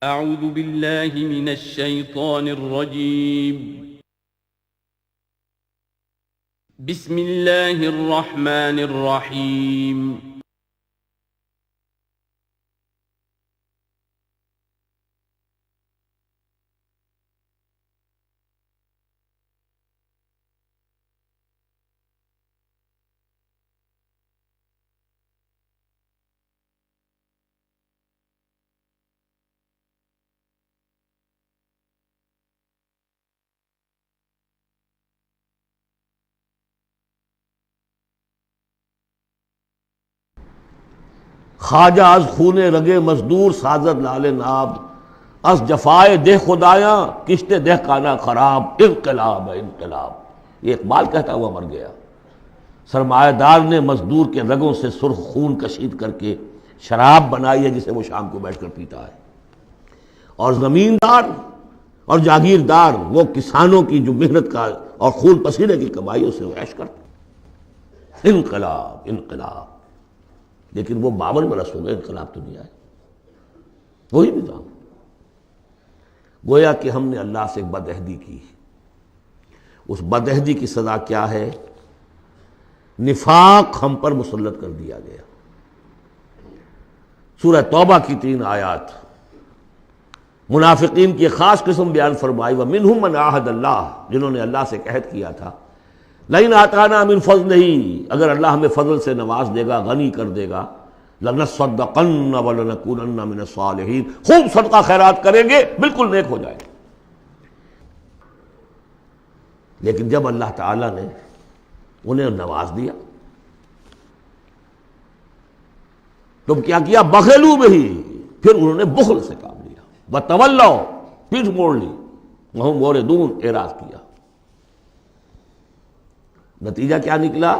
اعوذ باللہ من الشیطان الرجیم بسم اللہ الرحمن الرحیم خواجہ از خون رگے مزدور سازد لال ناب، از جفائے دہ خدایاں کشت دہ کانا خراب، انقلاب ہے انقلاب۔ یہ اقبال کہتا ہوا مر گیا۔ سرمایہ دار نے مزدور کے رگوں سے سرخ خون کشید کر کے شراب بنائی ہے جسے وہ شام کو بیٹھ کر پیتا ہے، اور زمیندار اور جاگیردار وہ کسانوں کی جو محنت کا اور خون پسینے کی کمائی اسے وہ عیش کرتے۔ انقلاب انقلاب، لیکن وہ 52 برس ہو گئے انقلاب تو نہیں آئے، وہی نظام۔ گویا کہ ہم نے اللہ سے ایک بدعہدی کی، اس بدعہدی کی سزا کیا ہے؟ نفاق ہم پر مسلط کر دیا گیا۔ سورہ توبہ کی 3 آیات منافقین کی ایک خاص قسم بیان فرمائی، وَمِنْهُمْ مَنْ عَاهَدَ اللَّهُ، جنہوں نے اللہ سے عہد کیا تھا، لَئِنْ آتَانَا مِنْ فَضْلِهِ، اگر اللہ ہمیں فضل سے نواز دے گا، غنی کر دے گا، لَنَصَّدَّقَنَّ وَلَنَكُونَنَّ مِنَ الصَّالِحِينَ، خوب صدقہ خیرات کریں گے، بالکل نیک ہو جائیں گے۔ لیکن جب اللہ تعالیٰ نے انہیں نواز دیا تو کیا کیا؟ بخلوا بہ، پھر انہوں نے بخل سے کام لیا، وَتَوَلَّوْا، پیٹھ موڑ لی، وَهُمْ مُعْرِضُونَ، اعراض کیا۔ نتیجہ کیا نکلا؟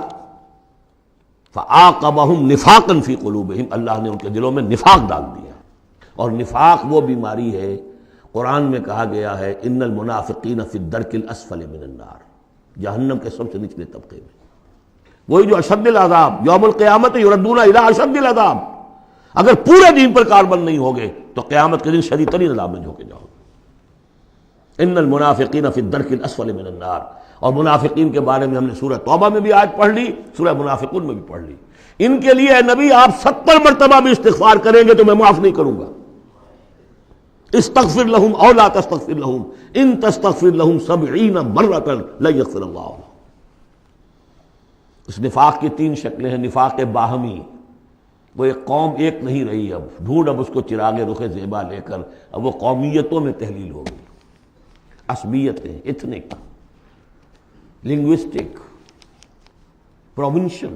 فَعَاقَبَهُمْ نِفَاقًا فِي قُلُوبِهِمْ، اللہ نے ان کے دلوں میں نفاق ڈال دیا۔ اور نفاق وہ بیماری ہے، قرآن میں کہا گیا ہے ان المنافقین فی الدرک الاسفل من النار، جہنم کے سب سے نچلے طبقے میں، وہی جو اشد العذاب، یوم القیامت یردون الی اشد العذاب، اگر پورے دین پر کاربند نہیں ہوگے تو قیامت کے دن شدید ترین عذاب میں جھونکے جاؤ گے۔ ان المنافقین فی الدرک الاسفل من النار، اور منافقین کے بارے میں ہم نے سورہ توبہ میں بھی آیت پڑھ لی، سورہ منافقون میں بھی پڑھ لی۔ ان کے لیے اے نبی آپ 70 مرتبہ بھی استغفار کریں گے تو میں معاف نہیں کروں گا۔ استغفر لہم او لا تستغفر لہم ان تستغفر لہم 70 مرۃ لن یغفر اللہ لہم۔ اس نفاق کی 3 شکلیں ہیں۔ نفاق باہمی، وہ ایک قوم ایک نہیں رہی، اب ڈھونڈ اب اس کو چراغ رخ زیبا لے کر اب وہ قومیتوں میں تحلیل ہو گئی، عصبیتیں، ایتھنک، لنگوسٹک، پروونشل،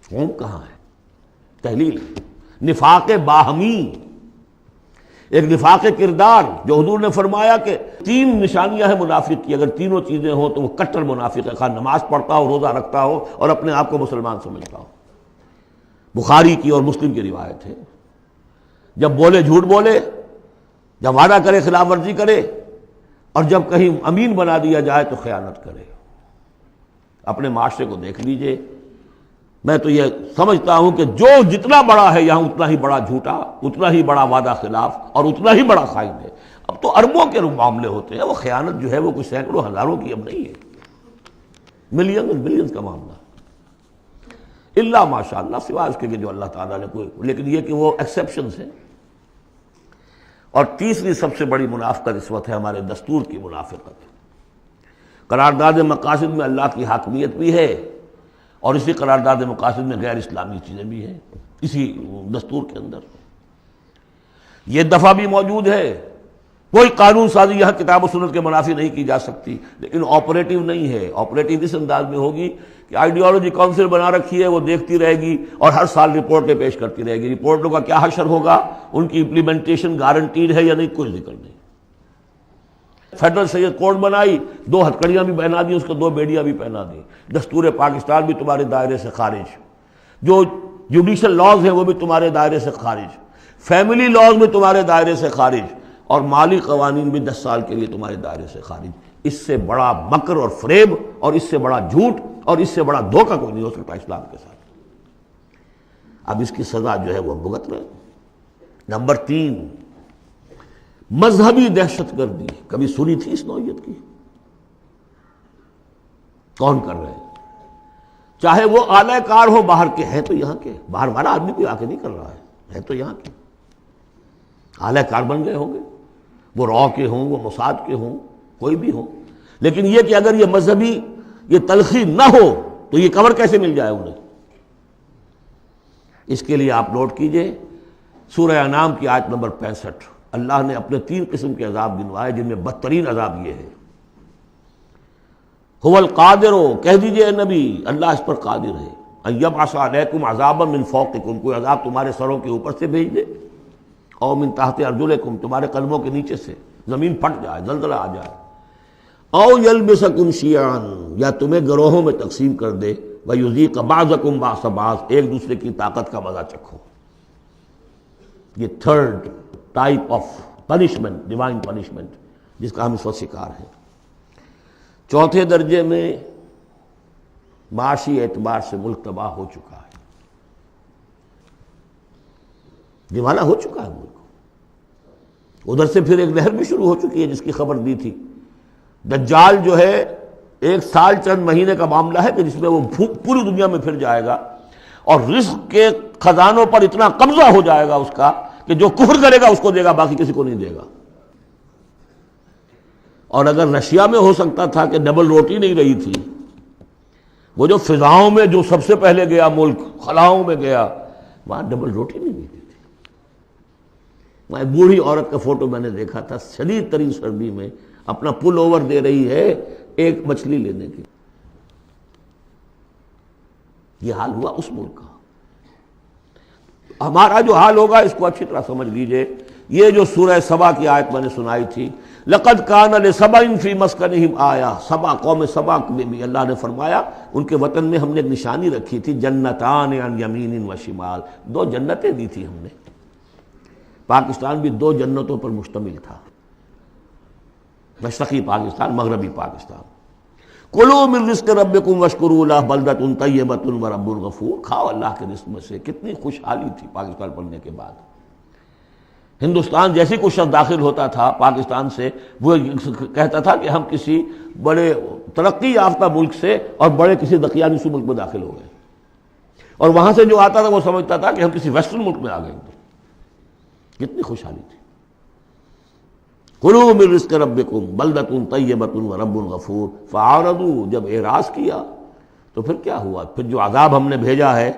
قوم کہاں ہے؟ تحلیل۔ نفاق باہمی، ایک نفاق کردار، جو حضور نے فرمایا کہ 3 نشانیاں ہیں منافق کی، اگر تینوں چیزیں ہوں تو وہ کٹر منافق ہے، خواہ نماز پڑھتا ہو، روزہ رکھتا ہو اور اپنے آپ کو مسلمان سمجھتا ہو۔ بخاری کی اور مسلم کی روایت ہے، جب بولے جھوٹ بولے، جب وعدہ کرے خلاف ورزی کرے، اور جب کہیں امین بنا دیا جائے تو خیانت کرے۔ اپنے معاشرے کو دیکھ لیجئے، میں تو یہ سمجھتا ہوں کہ جو جتنا بڑا ہے یہاں اتنا ہی بڑا جھوٹا، اتنا ہی بڑا وعدہ خلاف اور اتنا ہی بڑا خائن ہے۔ اب تو اربوں کے معاملے ہوتے ہیں، وہ خیانت جو ہے وہ کچھ سینکڑوں ہزاروں کی اب نہیں ہے، ملین اور بلینز کا معاملہ، اللہ ماشاء اللہ، سوائے اس کے کہ جو اللہ تعالیٰ نے کوئی، لیکن یہ کہ وہ ایکسیپشنز ہیں۔ اور تیسری سب سے بڑی منافقت اس وقت ہے ہمارے دستور کی منافقت۔ قرارداد مقاصد میں اللہ کی حاکمیت بھی ہے، اور اسی قرارداد مقاصد میں غیر اسلامی چیزیں بھی ہیں، اسی دستور کے اندر یہ دفعہ بھی موجود ہے۔ کوئی قانون سازی یہاں کتاب و سنت کے منافی نہیں کی جا سکتی، لیکن آپریٹو نہیں ہے۔ آپریٹو اس انداز میں ہوگی کہ آئیڈیالوجی کونسل بنا رکھی ہے، وہ دیکھتی رہے گی اور ہر سال رپورٹیں پیش کرتی رہے گی۔ رپورٹوں کا کیا حشر ہوگا، ان کی امپلیمنٹیشن گارنٹیڈ ہے یا نہیں، کوئی ذکر نہیں۔ فیڈرل سید کوڈ بنائی، 2 ہتھکڑیاں بھی پہنا دی، اس کو 2 بیڑیاں بھی پہنا دی۔ دستور پاکستان بھی تمہارے دائرے سے خارج، جو جوڈیشل لاز ہیں وہ بھی تمہارے دائرے سے خارج، فیملی لاز بھی تمہارے دائرے سے خارج، اور مالی قوانین بھی 10 سال کے لیے تمہارے دائرے سے خارج۔ اس سے بڑا مکر اور فریب اور اس سے بڑا جھوٹ اور اس سے بڑا دھوکہ کوئی نہیں ہو سکتا اسلام کے ساتھ۔ اب اس کی سزا جو ہے وہ بھگت رہے۔ نمبر 3، مذہبی دہشت گردی. کبھی سنی تھی اس نوعیت کی؟ کون کر رہے ہیں؟ چاہے وہ اعلی کار ہو باہر کے، ہیں تو یہاں کے، باہر والا آدمی کوئی آ کے نہیں کر رہا ہے تو یہاں کے اعلی کار بن گئے ہوں گے، وہ را کے ہوں، وہ موساد کے ہوں، کوئی بھی ہوں. لیکن یہ کہ اگر یہ مذہبی یہ تلخی نہ ہو تو یہ کور کیسے مل جائے انہیں؟ اس کے لیے آپ نوٹ کیجئے سورہ انعام کی آیت نمبر 65. اللہ نے اپنے 3 قسم کے عذاب گنوائے، جن میں بدترین عذاب یہ ہے. هو القادر، کہہ دیجئے اے نبی اللہ اس پر قادر ہے، ان یبعث علیکم عذابا من فوقکم، کوئی عذاب تمہارے سروں کے اوپر سے بھیج دے، او من تحت ارجلکم، تمہارے قدموں کے نیچے سے زمین پھٹ جائے، زلزلہ آ جائے، او یلبسکم شیعا، یا تمہیں گروہوں میں تقسیم کر دے، ویذیق بعضکم بعض بعض، ایک دوسرے کی طاقت کا مزہ چکھو. یہ 3rd type of punishment, divine punishment, جس کا ہم اس وقت شکار ہیں. 4تھے درجے میں معاشی اعتبار سے ملک تباہ ہو چکا ہے، دیوانہ ہو چکا ہے ملک. ادھر سے پھر ایک لہر بھی شروع ہو چکی ہے جس کی خبر دی تھی. دجال جو ہے 1 سال چند مہینے کا معاملہ ہے کہ جس میں وہ پوری دنیا میں پھر جائے گا، اور رزق کے خزانوں پر اتنا قبضہ ہو جائے گا اس کا کہ جو کفر کرے گا اس کو دے گا، باقی کسی کو نہیں دے گا. اور اگر رشیا میں ہو سکتا تھا کہ ڈبل روٹی نہیں رہی تھی، وہ جو فضاؤں میں جو سب سے پہلے گیا ملک، خلاؤں میں گیا، وہاں ڈبل روٹی نہیں ملتی تھی. وہاں ایک بوڑھی عورت کا فوٹو میں نے دیکھا تھا، شدید ترین سردی میں اپنا پل اوور دے رہی ہے ایک مچھلی لینے کی. یہ حال ہوا اس ملک کا. ہمارا جو حال ہوگا اس کو اچھی طرح سمجھ لیجئے. یہ جو سورہ سبا کی آیت میں نے سنائی تھی، لقد کان لسبع فی مسکنہم آیہ، سبا قوم سبا میں بھی اللہ نے فرمایا ان کے وطن میں ہم نے ایک نشانی رکھی تھی، جنتان عن یمین و شمال، 2 جنتیں دی تھی ہم نے. پاکستان بھی 2 جنتوں پر مشتمل تھا، مشرقی پاکستان، مغربی پاکستان. کلوا من رزق ربکم واشکروا لہ بلدۃ طیبۃ ورب غفور، کھاؤ اللہ کے رزق میں سے. کتنی خوشحالی تھی پاکستان بننے کے بعد. ہندوستان جیسے کوئی شخص داخل ہوتا تھا پاکستان سے، وہ کہتا تھا کہ ہم کسی بڑے ترقی یافتہ ملک سے اور بڑے کسی دقیانوسی ملک میں داخل ہو گئے، اور وہاں سے جو آتا تھا وہ سمجھتا تھا کہ ہم کسی ویسٹرن ملک میں آ گئے. کتنی خوشحالی تھی. کلوا من رزق ربکم بلدۃ طیبۃ ورب غفور فاعرضوا، جب اعراض کیا تو پھر کیا ہوا؟ پھر جو عذاب ہم نے بھیجا ہے،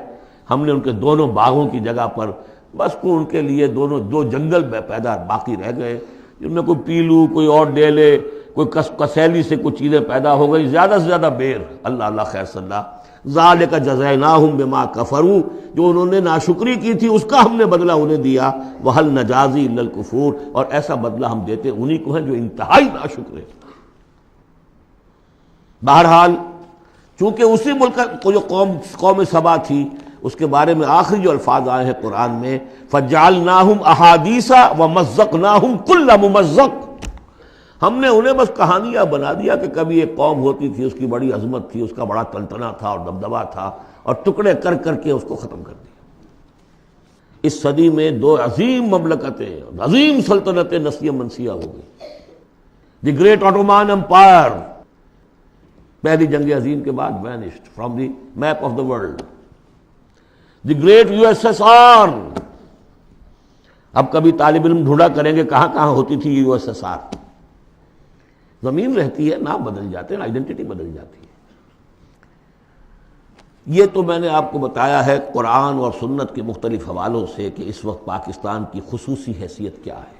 ہم نے ان کے دونوں باغوں کی جگہ پر بس کو ان کے لیے 2 جنگل پیدا باقی رہ گئے، جن میں کوئی پیلو، کوئی اور ڈیلے، کوئی کسیلی سے کچھ چیزیں پیدا ہو گئی، زیادہ سے زیادہ بیر. اللہ اللہ خیر صلی اللہ. ذالک جزیناہم بما کفروا، جو انہوں نے ناشکری کی تھی اس کا ہم نے بدلہ انہیں دیا. وہل نجازی الا الکفور، اور ایسا بدلہ ہم دیتے انہی کو ہیں جو انتہائی ناشکر ہیں. بہرحال چونکہ اسی ملک کو جو قوم سبا تھی، اس کے بارے میں آخری جو الفاظ آئے ہیں قرآن میں، فَجَعَلْنَاهُمْ أَحَادِيثَ وَمَزَّقْنَاهُمْ كُلَّ مُمَزَّقٍ، ہم نے انہیں بس کہانیاں بنا دیا کہ کبھی ایک قوم ہوتی تھی، اس کی بڑی عظمت تھی، اس کا بڑا تلطنہ تھا اور دبدبہ تھا، اور ٹکڑے کر کر کے اس کو ختم کر دیا. اس صدی میں 2 عظیم مملکتیں، عظیم سلطنتیں نسیہ منسیہ ہو گئی. دی گریٹ آٹومان امپائر، پہلی جنگ عظیم کے بعد vanished from the map of the world. The great USSR، اب کبھی طالب علم ڈھونڈا کریں گے کہاں کہاں ہوتی تھی USSR. زمین رہتی ہے، نام بدل جاتے ہیں، آئیڈینٹی بدل جاتی ہے. یہ تو میں نے آپ کو بتایا ہے قرآن اور سنت کے مختلف حوالوں سے کہ اس وقت پاکستان کی خصوصی حیثیت کیا ہے.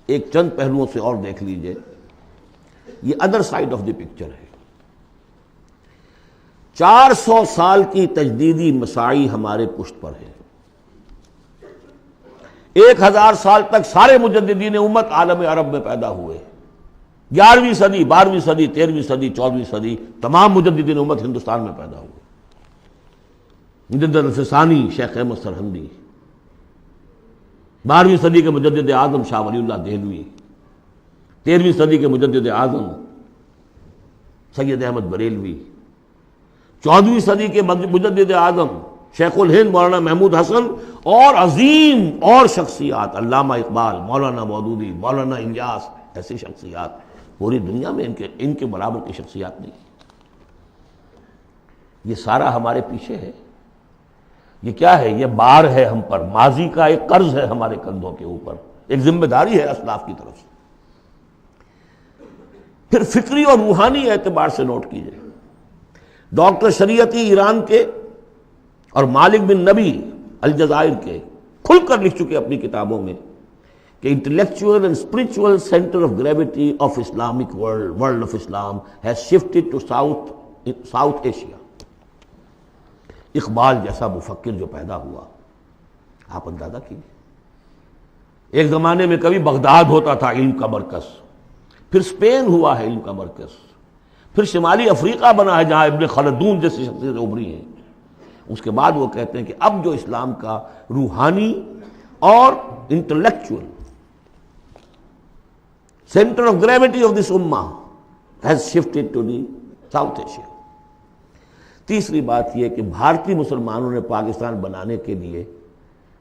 ایک چند پہلوؤں سے اور دیکھ لیجئے. یہ other side of the picture ہے. 400 سال کی تجدیدی مساعی ہمارے پشت پر ہے. 1000 سال تک سارے مجددین امت عالم عرب میں پیدا ہوئے. 11ویں صدی، 12ویں صدی، 13ویں صدی، 14ویں صدی تمام مجددین امت ہندوستان میں پیدا ہوئے. مجدد الفسانی شیخ احمد سرہندی، 12ویں صدی کے مجدد اعظم شاہ ولی اللہ دہلوی، 13ویں صدی کے مجدد اعظم سید احمد بریلوی، 14ویں صدی کے مجدد اعظم شیخ الہند مولانا محمود حسن اور عظیم اور شخصیات، علامہ اقبال، مولانا مودودی، مولانا الیاس، ایسی شخصیات پوری دنیا میں ان کے برابر کی شخصیات نہیں. یہ سارا ہمارے پیچھے ہے. یہ کیا ہے؟ یہ بار ہے ہم پر، ماضی کا ایک قرض ہے ہمارے کندھوں کے اوپر، ایک ذمہ داری ہے اسلاف کی طرف سے. پھر فکری اور روحانی اعتبار سے نوٹ کیجئے، ڈاکٹر شریعتی ایران کے اور مالک بن نبی الجزائر کے کھل کر لکھ چکے اپنی کتابوں میں کہ intellectual and spiritual centre of gravity of Islamic world of Islam has shifted to South Asia. Iqbal جیسا مفکر جو پیدا ہوا، آپ اندازہ کیجیے. ایک زمانے میں کبھی بغداد ہوتا تھا علم کا مرکز، پھر اسپین ہوا ہے علم کا مرکز، پھر شمالی افریقہ بنا ہے جہاں ابن خلدون جیسی شخصیتیں ابھری ہیں. اس کے بعد وہ کہتے ہیں کہ اب جو اسلام کا روحانی اور intellectual center of gravity of this امہ has shifted to the South Asia. تیسری بات یہ کہ بھارتی مسلمانوں نے پاکستان بنانے کے لیے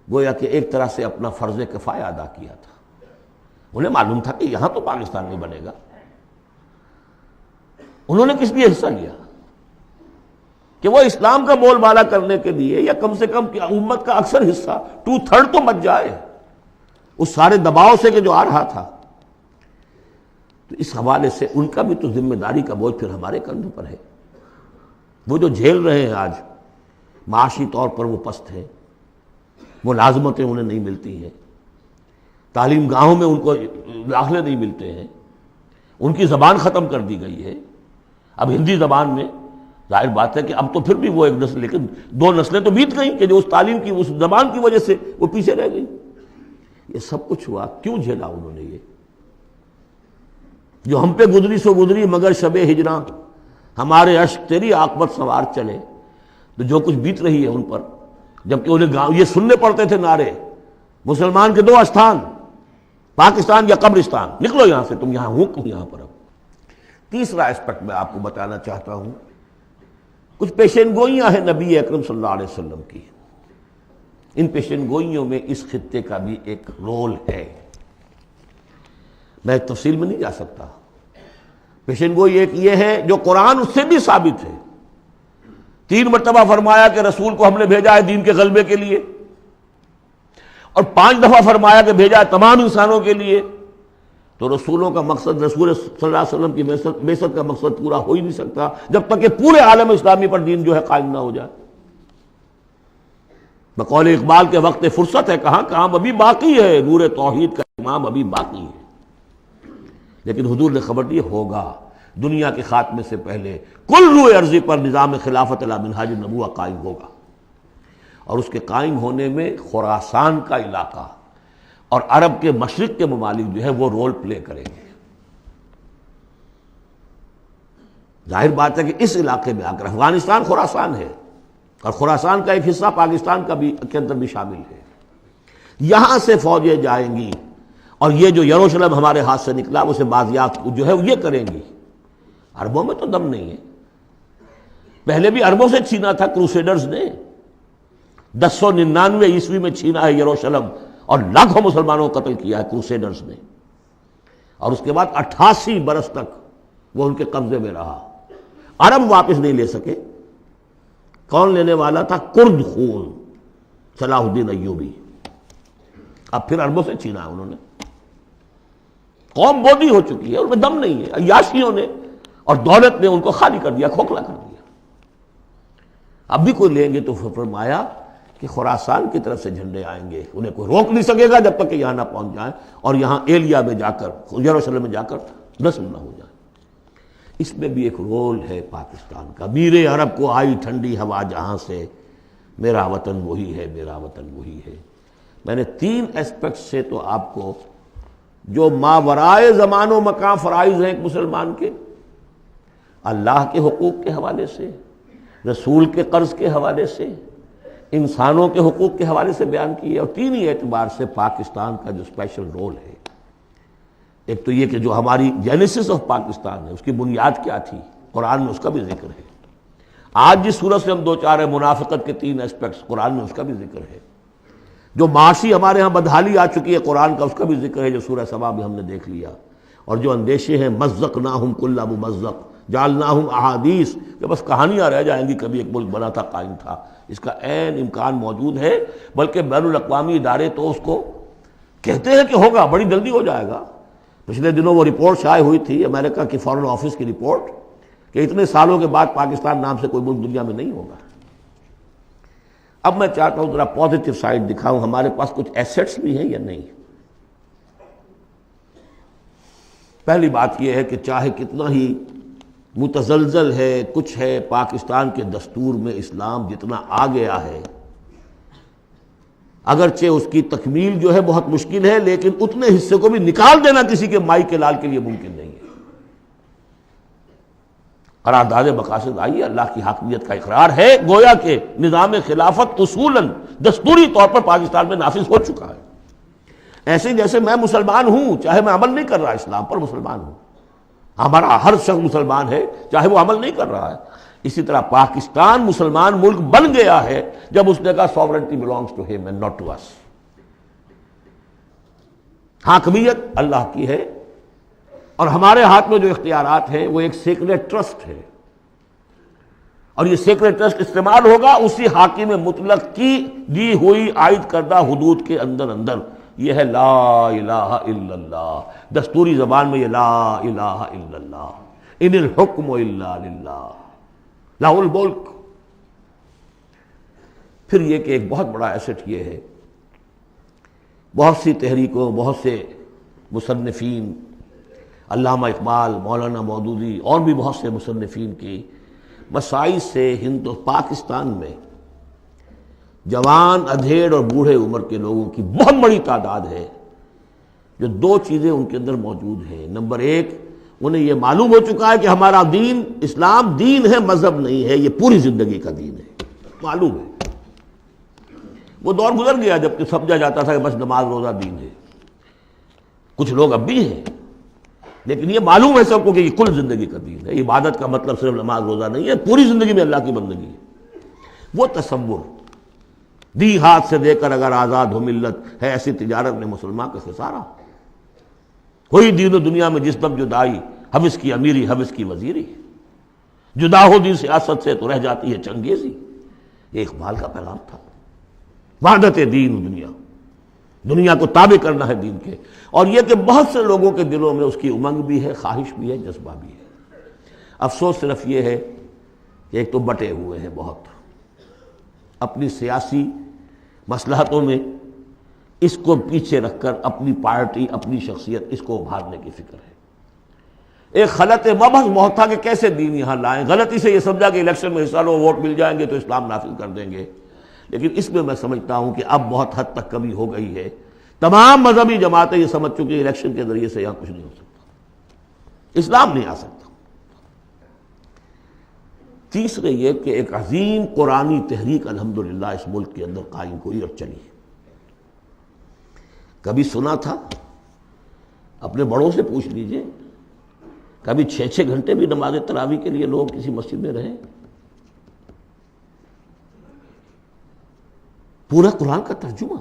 گویا کہ ایک طرح سے اپنا فرض کفایہ ادا کیا تھا. انہیں معلوم تھا کہ یہاں تو پاکستان نہیں بنے گا. انہوں نے کس لیے حصہ لیا؟ کہ وہ اسلام کا بول بالا کرنے کے لیے، یا کم سے کم امت کا اکثر حصہ 2/3 تو بچ جائے اس سارے دباؤ سے کہ جو آ رہا تھا. تو اس حوالے سے ان کا بھی تو ذمہ داری کا بوجھ پھر ہمارے کندھوں پر ہے. وہ جو جھیل رہے ہیں آج، معاشی طور پر وہ پست ہیں، ملازمتیں انہیں نہیں ملتی ہیں، تعلیم گاہوں میں ان کو داخلے نہیں ملتے ہیں، ان کی زبان ختم کر دی گئی ہے. اب ہندی زبان میں ظاہر بات ہے کہ اب تو پھر بھی وہ ایک نسل، لیکن 2 نسلیں تو بیت گئیں کہ جو اس تعلیم کی، اس زبان کی وجہ سے وہ پیچھے رہ گئی. یہ سب کچھ ہوا کیوں؟ جھیلا انہوں نے یہ جو ہم پہ گزری سو گزری مگر شب ہجراں ہمارے اشک تیری عاقبت سوار چلے. تو جو کچھ بیت رہی ہے ان پر، جبکہ انہیں یہ سننے پڑتے تھے نعرے، مسلمان کے 2 استھان، پاکستان یا قبرستان، نکلو یہاں سے، تم یہاں ہو کیوں یہاں پر. اب تیسرا اسپیکٹ میں آپ کو بتانا چاہتا ہوں. کچھ پیشین گوئیاں ہیں نبی اکرم صلی اللہ علیہ وسلم کی. ان پیشین گوئیوں میں اس خطے کا بھی ایک رول ہے. میں تفصیل میں نہیں جا سکتا. پیشین گوئی ایک یہ ہے جو قرآن اس سے بھی ثابت ہے. 3 مرتبہ فرمایا کہ رسول کو ہم نے بھیجا ہے دین کے غلبے کے لیے، اور 5 دفعہ فرمایا کہ بھیجا ہے تمام انسانوں کے لیے. تو رسولوں کا مقصد، رسول صلی اللہ علیہ وسلم کی بعثت کا مقصد پورا ہو ہی نہیں سکتا جب تک کہ پورے عالم اسلامی پر دین جو ہے قائم نہ ہو جائے. بقول اقبال کے وقت فرصت ہے کہاں، کام ابھی باقی ہے، نور توحید کا امام ابھی باقی ہے. لیکن حضور نے خبر دی ہوگا. دنیا کے خاتمے سے پہلے کل روئے ارضی پر نظام خلافت علی منہاج النبوہ قائم ہوگا، اور اس کے قائم ہونے میں خراسان کا علاقہ اور عرب کے مشرق کے ممالک جو ہے وہ رول پلے کریں گے. ظاہر بات ہے کہ اس علاقے میں آ کر افغانستان خراسان ہے، اور خراسان کا ایک حصہ پاکستان کا بھی کے اندر بھی شامل ہے. یہاں سے فوجیں جائیں گی، اور یہ جو یروشلم ہمارے ہاتھ سے نکلا اسے بازیافت جو ہے یہ کریں گی. عربوں میں تو دم نہیں ہے. پہلے بھی عربوں سے چھینا تھا کروسیڈرز نے. 1099 عیسوی میں چھینا ہے یروشلم، اور لاکھوں مسلمانوں کو قتل کیا ہے کروسیڈرز نے. اور اس کے بعد 88 برس تک وہ ان کے قبضے میں رہا. عرب واپس نہیں لے سکے. کون لینے والا تھا؟ کرد خون، صلاح الدین ایوبی. اب پھر عربوں سے چھینا ہے انہوں نے. قوم بودی ہو چکی ہے، ان میں دم نہیں ہے. عیاشیوں نے اور دولت نے ان کو خالی کر دیا، کھوکھلا کر دیا. اب بھی کوئی لیں گے تو فرمایا کہ خراسان کی طرف سے جھنڈے آئیں گے، انہیں کوئی روک نہیں سکے گا جب تک کہ یہاں نہ پہنچ جائیں اور یہاں ایلیا میں جا کر، یروشلم میں جا کر نصب نہ ہو جائیں. اس میں بھی ایک رول ہے پاکستان کا. میرے عرب کو آئی ٹھنڈی ہوا جہاں سے، میرا وطن وہی ہے، میرا وطن وہی ہے. میں نے 3 اسپیکٹ سے تو آپ کو جو ماورائے زمان و مکان فرائض ہیں ایک مسلمان کے، اللہ کے حقوق کے حوالے سے، رسول کے قرض کے حوالے سے، انسانوں کے حقوق کے حوالے سے بیان کی ہے. اور 3 ہی اعتبار سے پاکستان کا جو اسپیشل رول ہے. ایک تو یہ کہ جو ہماری جینیسس آف پاکستان ہے، اس کی بنیاد کیا تھی، قرآن میں اس کا بھی ذکر ہے. آج جس صورت سے ہم دو چار ہیں، منافقت کے 3 اسپیکٹس، قرآن میں اس کا بھی ذکر ہے۔ جو معاشی ہمارے ہاں بدحالی آ چکی ہے قرآن کا، اس کا بھی ذکر ہے جو سورہ سبا میں ہم نے دیکھ لیا۔ اور جو اندیشے ہیں، مزقناہم کل ممزق جعلناہم احادیث، کہ بس کہانیاں رہ جائیں گی، کبھی ایک ملک بنا تھا، قائم تھا، اس کا عین امکان موجود ہے، بلکہ بین الاقوامی ادارے تو اس کو کہتے ہیں کہ ہوگا، بڑی جلدی ہو جائے گا۔ پچھلے دنوں وہ رپورٹ شائع ہوئی تھی امریکہ کی فارن آفس کی رپورٹ کہ اتنے سالوں کے بعد پاکستان نام سے کوئی ملک دنیا میں نہیں ہوگا۔ اب میں چاہتا ہوں ذرا پازیٹیو سائڈ دکھاؤں، ہمارے پاس کچھ ایسٹس بھی ہیں یا نہیں۔ پہلی بات یہ ہے کہ چاہے کتنا ہی متزلزل ہے، کچھ ہے، پاکستان کے دستور میں اسلام جتنا آ گیا ہے، اگرچہ اس کی تکمیل جو ہے بہت مشکل ہے، لیکن اتنے حصے کو بھی نکال دینا کسی کے مائی کے لال کے لیے ممکن نہیں ہے۔ قرارداد مقاصد آئی ہے، اللہ کی حاکمیت کا اقرار ہے، گویا کہ نظام خلافت اصولاً دستوری طور پر پاکستان میں نافذ ہو چکا ہے۔ ایسے جیسے میں مسلمان ہوں، چاہے میں عمل نہیں کر رہا اسلام پر، مسلمان ہوں، ہمارا ہر شخص مسلمان ہے چاہے وہ عمل نہیں کر رہا ہے، اسی طرح پاکستان مسلمان ملک بن گیا ہے جب اس نے کہا sovereignty belongs to him and not to us۔ حاکمیت اللہ کی ہے، اور ہمارے ہاتھ میں جو اختیارات ہیں وہ ایک سیکریٹ ٹرسٹ ہے، اور یہ سیکریٹ ٹرسٹ استعمال ہوگا اسی حاکم مطلق کی دی ہوئی عائد کردہ حدود کے اندر۔ یہ ہے لا الہ الا اللہ، دستوری زبان میں یہ لا الہ الا اللہ، ان الحکم الا للہ لہ الملک۔ پھر یہ کہ ایک بہت بڑا ایسٹ یہ ہے، بہت سی تحریکوں، بہت سے مصنفین، علامہ اقبال، مولانا مودودی اور بھی بہت سے مصنفین کی مسائل سے پاکستان میں جوان، ادھیڑ اور بوڑھے عمر کے لوگوں کی بہت بڑی تعداد ہے جو 2 چیزیں ان کے اندر موجود ہیں۔ نمبر 1، انہیں یہ معلوم ہو چکا ہے کہ ہمارا دین اسلام دین ہے، مذہب نہیں ہے، یہ پوری زندگی کا دین ہے، معلوم ہے۔ وہ دور گزر گیا جب کہ سمجھا جاتا تھا کہ بس نماز روزہ دین ہے، کچھ لوگ اب بھی ہیں، لیکن یہ معلوم ہے سب کو کہ یہ کل زندگی کا دین ہے، عبادت کا مطلب صرف نماز روزہ نہیں ہے، پوری زندگی میں اللہ کی بندگی ہے۔ وہ تصور دی ہاتھ سے دے کر اگر آزاد ہو ملت ہے، ایسی تجارت میں مسلمان کا خسارہ۔ کوئی دین و دنیا میں جس دم جدائی، حبس کی امیری حبس کی وزیری، جدا ہو دین سیاست سے تو رہ جاتی ہے چنگیزی۔ یہ اقبال کا پیغام تھا، وحدت دین و دنیا، دنیا کو تابع کرنا ہے دین کے۔ اور یہ کہ بہت سے لوگوں کے دلوں میں اس کی امنگ بھی ہے، خواہش بھی ہے، جذبہ بھی ہے۔ افسوس صرف یہ ہے کہ ایک تو بٹے ہوئے ہیں بہت، اپنی سیاسی مصلحتوں میں اس کو پیچھے رکھ کر اپنی پارٹی، اپنی شخصیت، اس کو ابھارنے کی فکر ہے۔ ایک خلط مبحث بہت تھا کہ کیسے دین یہاں لائیں، غلطی سے یہ سمجھا کہ الیکشن میں حصہ لو، ووٹ مل جائیں گے تو اسلام نافذ کر دیں گے، لیکن اس میں میں سمجھتا ہوں کہ اب بہت حد تک کمی ہو گئی ہے۔ تمام مذہبی جماعتیں یہ سمجھ چکی ہیں الیکشن کے ذریعے سے یہاں کچھ نہیں ہو سکتا، اسلام نہیں آ سکتا۔ تیسرے یہ کہ ایک عظیم قرآنی تحریک الحمدللہ اس ملک کے اندر قائم ہوئی اور چلی۔ کبھی سنا تھا؟ اپنے بڑوں سے پوچھ لیجئے، کبھی 6 گھنٹے بھی نماز تراویح کے لیے لوگ کسی مسجد میں رہے؟ پورا قرآن کا ترجمہ،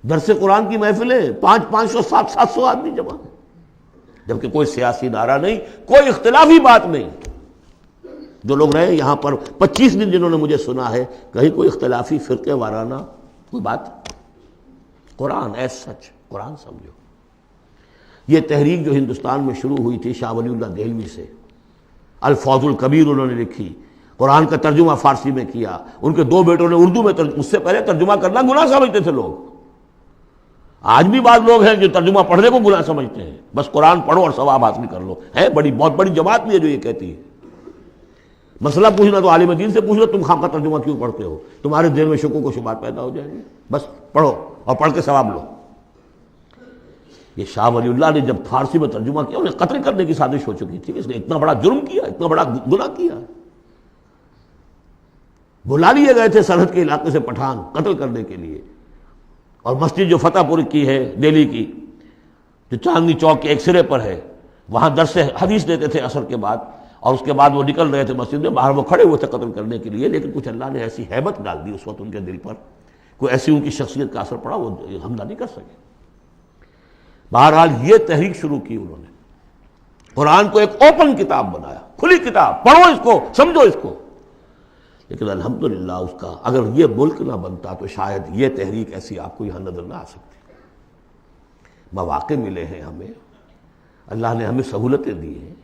درس قرآن کی محفلیں، 500 700 آدمی جمع، جبکہ کوئی سیاسی نعرہ نہیں، کوئی اختلافی بات نہیں۔ جو لوگ رہے یہاں پر 25 دن، جنہوں نے مجھے سنا ہے، کہیں کوئی اختلافی فرقے وارانہ کوئی بات؟ قرآن ایز سچ، قرآن سمجھو۔ یہ تحریک جو ہندوستان میں شروع ہوئی تھی شاہ ولی اللہ دہلوی سے، الفوز الکبیر انہوں نے لکھی، قرآن کا ترجمہ فارسی میں کیا، ان کے 2 بیٹوں نے اردو میں اس سے پہلے ترجمہ کرنا گناہ سمجھتے تھے لوگ۔ آج بھی بعض لوگ ہیں جو ترجمہ پڑھنے کو گناہ سمجھتے ہیں، بس قرآن پڑھو اور ثواب حاصل کر لو۔ ہے بہت بڑی جماعت بھی ہے جو یہ کہتی ہے۔ مسئلہ پوچھنا تو عالم دین سے پوچھ لو، تم خام کا ترجمہ کیوں پڑھتے ہو؟ تمہارے دل میں شکوک و شبہات پیدا ہو جائیں گے، بس پڑھو اور پڑھ کے ثواب لو۔ یہ شاہ ولی اللہ نے جب فارسی میں ترجمہ کیا، انہیں قتل کرنے کی سازش ہو چکی تھی، اس نے اتنا بڑا جرم کیا، اتنا بڑا گناہ کیا۔ بلا لیے گئے تھے سرحد کے علاقے سے پٹھان قتل کرنے کے لیے، اور مسجد جو فتح پور کی ہے دہلی کی، جو چاندنی چوک کے ایک سرے پر ہے، وہاں درس حدیث دیتے تھے عصر کے بعد، اور اس کے بعد وہ نکل رہے تھے مسجد میں، باہر وہ کھڑے ہوئے تھے قتل کرنے کے لیے، لیکن کچھ اللہ نے ایسی ہیبت ڈال دی اس وقت ان کے دل پر، کوئی ایسی ان کی شخصیت کا اثر پڑا، وہ حملہ نہیں کر سکے۔ بہرحال یہ تحریک شروع کی انہوں نے، قرآن کو ایک اوپن کتاب بنایا، کھلی کتاب، پڑھو اس کو، سمجھو اس کو۔ لیکن الحمدللہ اس کا اگر یہ ملک نہ بنتا تو شاید یہ تحریک ایسی آپ کو یہاں نظر نہ آ سکتی۔ مواقع ملے ہیں ہمیں، اللہ نے ہمیں سہولتیں دی ہیں۔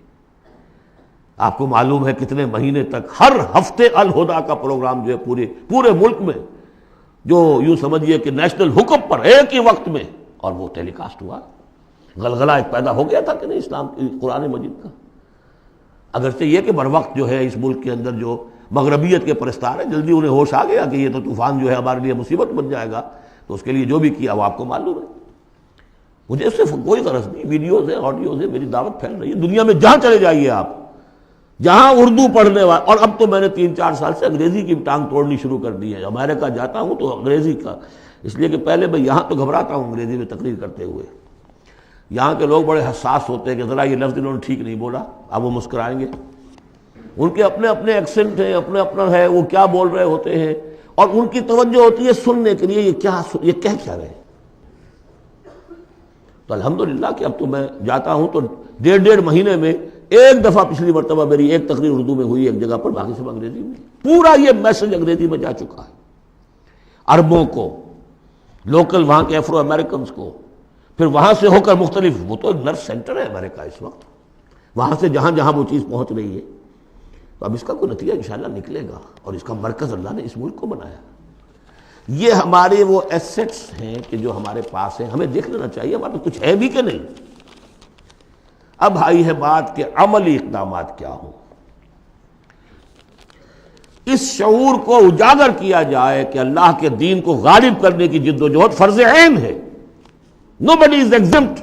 آپ کو معلوم ہے کتنے مہینے تک ہر ہفتے الہدا کا پروگرام جو ہے پورے ملک میں، جو یوں سمجھیے کہ نیشنل حکم پر ایک ہی وقت میں، اور وہ ٹیلی کاسٹ ہوا۔ غلغلہ ایک پیدا ہو گیا تھا کہ نہیں اسلام قرآن مجید کا، اگرچہ یہ کہ بر وقت جو ہے اس ملک کے اندر جو مغربیت کے پرستار ہیں، جلدی انہیں ہوش آ گیا کہ یہ تو طوفان جو ہے ہمارے لیے مصیبت بن جائے گا، تو اس کے لیے جو بھی کیا وہ آپ کو معلوم ہے۔ مجھے اس سے کوئی غرض نہیں، ویڈیوز ہیں، آڈیوز ہیں، میری دعوت پھیل رہی ہے دنیا میں، جہاں چلے جائیے آپ، جہاں اردو پڑھنے والے، اور اب تو میں نے 3-4 سال سے انگریزی کی ٹانگ توڑنی شروع کر دی ہے۔ امریکہ جاتا ہوں تو انگریزی کا، اس لیے کہ پہلے میں یہاں تو گھبراتا ہوں انگریزی میں تقریر کرتے ہوئے، یہاں کے لوگ بڑے حساس ہوتے ہیں کہ ذرا یہ لفظ انہوں نے ٹھیک نہیں بولا، اب وہ مسکرائیں گے، ان کے اپنے اپنے ایکسنٹ ہیں، اپنا ہے، وہ کیا بول رہے ہوتے ہیں، اور ان کی توجہ ہوتی ہے سننے کے لیے یہ کہہ کیا رہے ہیں۔ تو الحمدللہ کہ اب تو میں جاتا ہوں تو 1.5 مہینے میں ایک دفعہ، پچھلی مرتبہ میری ایک تقریر اردو میں ہوئی ایک جگہ پر، باقی سب انگریزی میں، پورا یہ میسج انگریزی میں جا چکا ہے عربوں کو، لوکل وہاں کے افرو امریکنز کو، پھر وہاں سے ہو کر مختلف، وہ تو نرس سینٹر ہے امریکہ اس وقت، وہاں سے جہاں جہاں وہ چیز پہنچ رہی ہے، تو اب اس کا کوئی نتیجہ انشاءاللہ نکلے گا، اور اس کا مرکز اللہ نے اس ملک کو بنایا۔ یہ ہمارے وہ ایسٹس ہیں کہ جو ہمارے پاس ہیں، ہمیں دیکھ لینا چاہیے ہمارے پاس کچھ ہے بھی کہ نہیں۔ اب آئی ہے بات کہ عملی اقدامات کیا ہوں۔ اس شعور کو اجاگر کیا جائے کہ اللہ کے دین کو غالب کرنے کی جد و جہد فرض عین ہے، nobody is exempt۔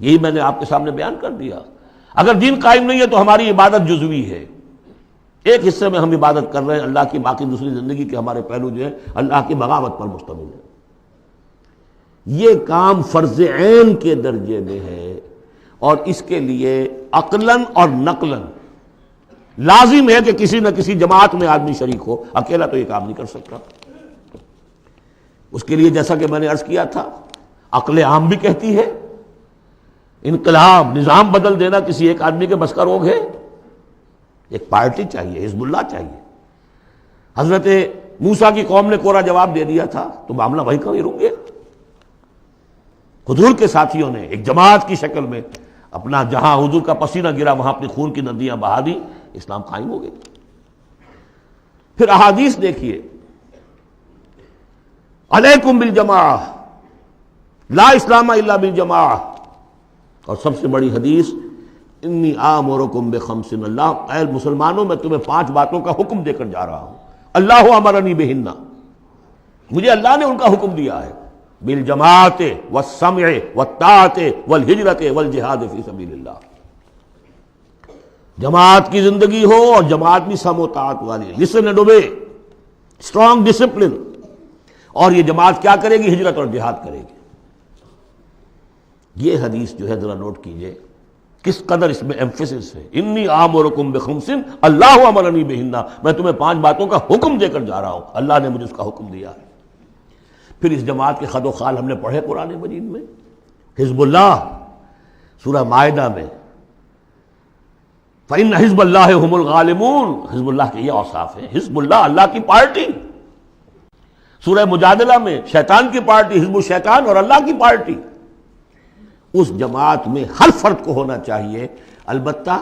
یہی میں نے آپ کے سامنے بیان کر دیا۔ اگر دین قائم نہیں ہے تو ہماری عبادت جزوی ہے، ایک حصے میں ہم عبادت کر رہے ہیں اللہ کی، باقی دوسری زندگی کے ہمارے پہلو جو ہے اللہ کی بغاوت پر مشتمل ہے۔ یہ کام فرض عین کے درجے میں ہے، اور اس کے لیے عقلاً اور نقلاً لازم ہے کہ کسی نہ کسی جماعت میں آدمی شریک ہو، اکیلا تو یہ کام نہیں کر سکتا۔ اس کے لیے جیسا کہ میں نے عرض کیا تھا، عقل عام بھی کہتی ہے انقلاب، نظام بدل دینا کسی ایک آدمی کے بس کا روگ ہے، ایک پارٹی چاہیے، حزب اللہ چاہیے۔ حضرت موسیٰ کی قوم نے کوڑا جواب دے دیا تھا تو معاملہ وہی کا وہی رک گیا۔ حضور کے ساتھیوں نے ایک جماعت کی شکل میں اپنا، جہاں حضور کا پسینہ گرا وہاں اپنی خون کی ندیاں بہا دی، اسلام قائم ہو گئی۔ پھر احادیث دیکھیے، علیکم بالجماعہ، لا اسلام الا بالجماعہ، اور سب سے بڑی حدیث انی آمرکم بخمس، اللہ اے مسلمانوں میں تمہیں 5 باتوں کا حکم دے کر جا رہا ہوں، اللہ امرنی بہن، مجھے اللہ نے ان کا حکم دیا ہے، بالجماعت والسمع والطاعت والہجرت والجہاد فی سبیل اللہ، جماعت کی زندگی ہو اور جماعت بھی سم و طاعت والی، listen and obey, strong discipline, اور یہ جماعت کیا کرے گی؟ ہجرت اور جہاد کرے گی۔ یہ حدیث جو ہے ذرا نوٹ کیجئے کس قدر اس میں ایمفیسس ہے، انی آمرکم بخمس اللہ امرنی بہن، میں تمہیں 5 باتوں کا حکم دے کر جا رہا ہوں، اللہ نے مجھے اس کا حکم دیا ہے۔ پھر اس جماعت کے خد و خال ہم نے پڑھے قرآن مجید میں، حزب اللہ سورہ مائدہ میں، فإن حزب اللہ هم الغالبون، حزب اللہ کے یہ اوصاف ہیں، حزب اللہ اللہ کی پارٹی۔ سورہ مجادلہ میں شیطان کی پارٹی، حزب الشیطان، اور اللہ کی پارٹی۔ اس جماعت میں ہر فرد کو ہونا چاہیے، البتہ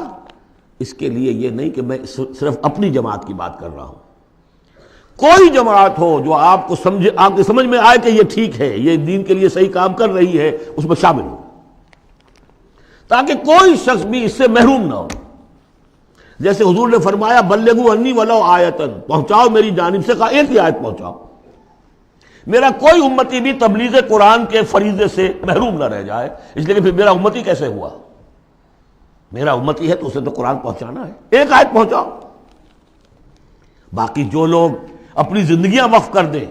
اس کے لیے یہ نہیں کہ میں صرف اپنی جماعت کی بات کر رہا ہوں، کوئی جماعت ہو جو آپ کو آپ کی سمجھ میں آئے کہ یہ ٹھیک ہے، یہ دین کے لیے صحیح کام کر رہی ہے، اس میں شامل ہو، تاکہ کوئی شخص بھی اس سے محروم نہ ہو۔ جیسے حضور نے فرمایا بلغوا انی ولو آیۃ، پہنچاؤ میری جانب سے، کہا ایک ہی آیت پہنچاؤ، میرا کوئی امتی بھی تبلیغ قرآن کے فریضے سے محروم نہ رہ جائے، اس لیے کہ پھر میرا امتی کیسے ہوا؟ میرا امتی ہے تو اسے تو قرآن پہنچانا ہے، ایک آیت پہنچاؤ۔ باقی جو لوگ اپنی زندگیاں وقف کر دیں،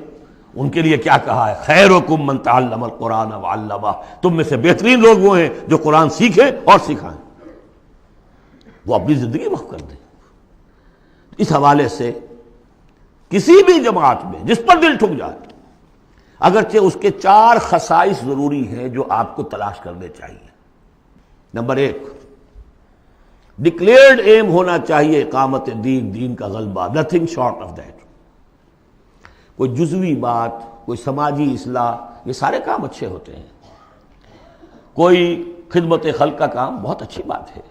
ان کے لیے کیا کہا ہے؟ خیرکم من تعلم القرآن وعلمہ، تم میں سے بہترین لوگ وہ ہیں جو قرآن سیکھیں اور سکھائیں۔ وہ اپنی زندگی وقف کر دیں۔ اس حوالے سے کسی بھی جماعت میں جس پر دل ٹھک جائے، اگرچہ اس کے 4 خصائص ضروری ہیں جو آپ کو تلاش کرنے چاہیے۔ نمبر 1، ڈکلیئرڈ ایم ہونا چاہیے اقامت دین، دین کا غلبہ، نتھنگ شارٹ آف دیٹ۔ کوئی جزوی بات، کوئی سماجی اصلاح، یہ سارے کام اچھے ہوتے ہیں، کوئی خدمت خلق کا کام بہت اچھی بات ہے،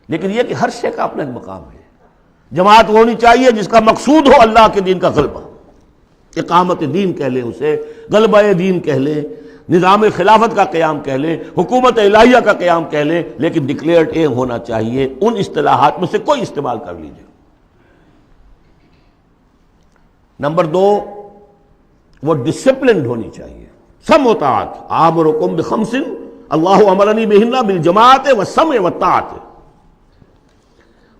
لیکن یہ کہ ہر شے کا اپنا ایک مقام ہے۔ جماعت وہ ہونی چاہیے جس کا مقصود ہو اللہ کے دین کا غلبہ، اقامت دین کہہ لیں اسے، غلبہ دین کہہ لیں، نظام خلافت کا قیام کہہ لیں، حکومت الہیہ کا قیام کہہ لیں، لیکن ڈکلیئرڈ ایم ہونا چاہیے۔ ان اصطلاحات میں سے کوئی استعمال کر لیجیے۔ نمبر 2، وہ ڈسپلنڈ ہونی چاہیے، سم و طاعت، آمرکم بخمس اللہ امرنی بہن بالجماعت والسمع والطاعت،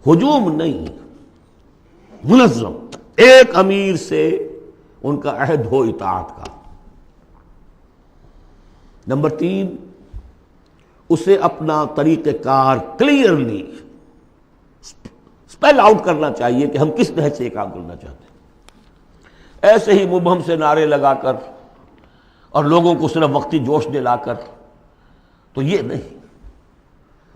ہجوم نہیں، منظم، ایک امیر سے ان کا عہد ہو اطاعت کا۔ نمبر 3، اسے اپنا طریقہ کار کلیئرلی اسپیل آؤٹ کرنا چاہیے کہ ہم کس نہج سے یہ کام کرنا چاہتے ہیں۔ ایسے ہی مبہم سے نعرے لگا کر اور لوگوں کو صرف وقتی جوش دلا کر تو یہ نہیں،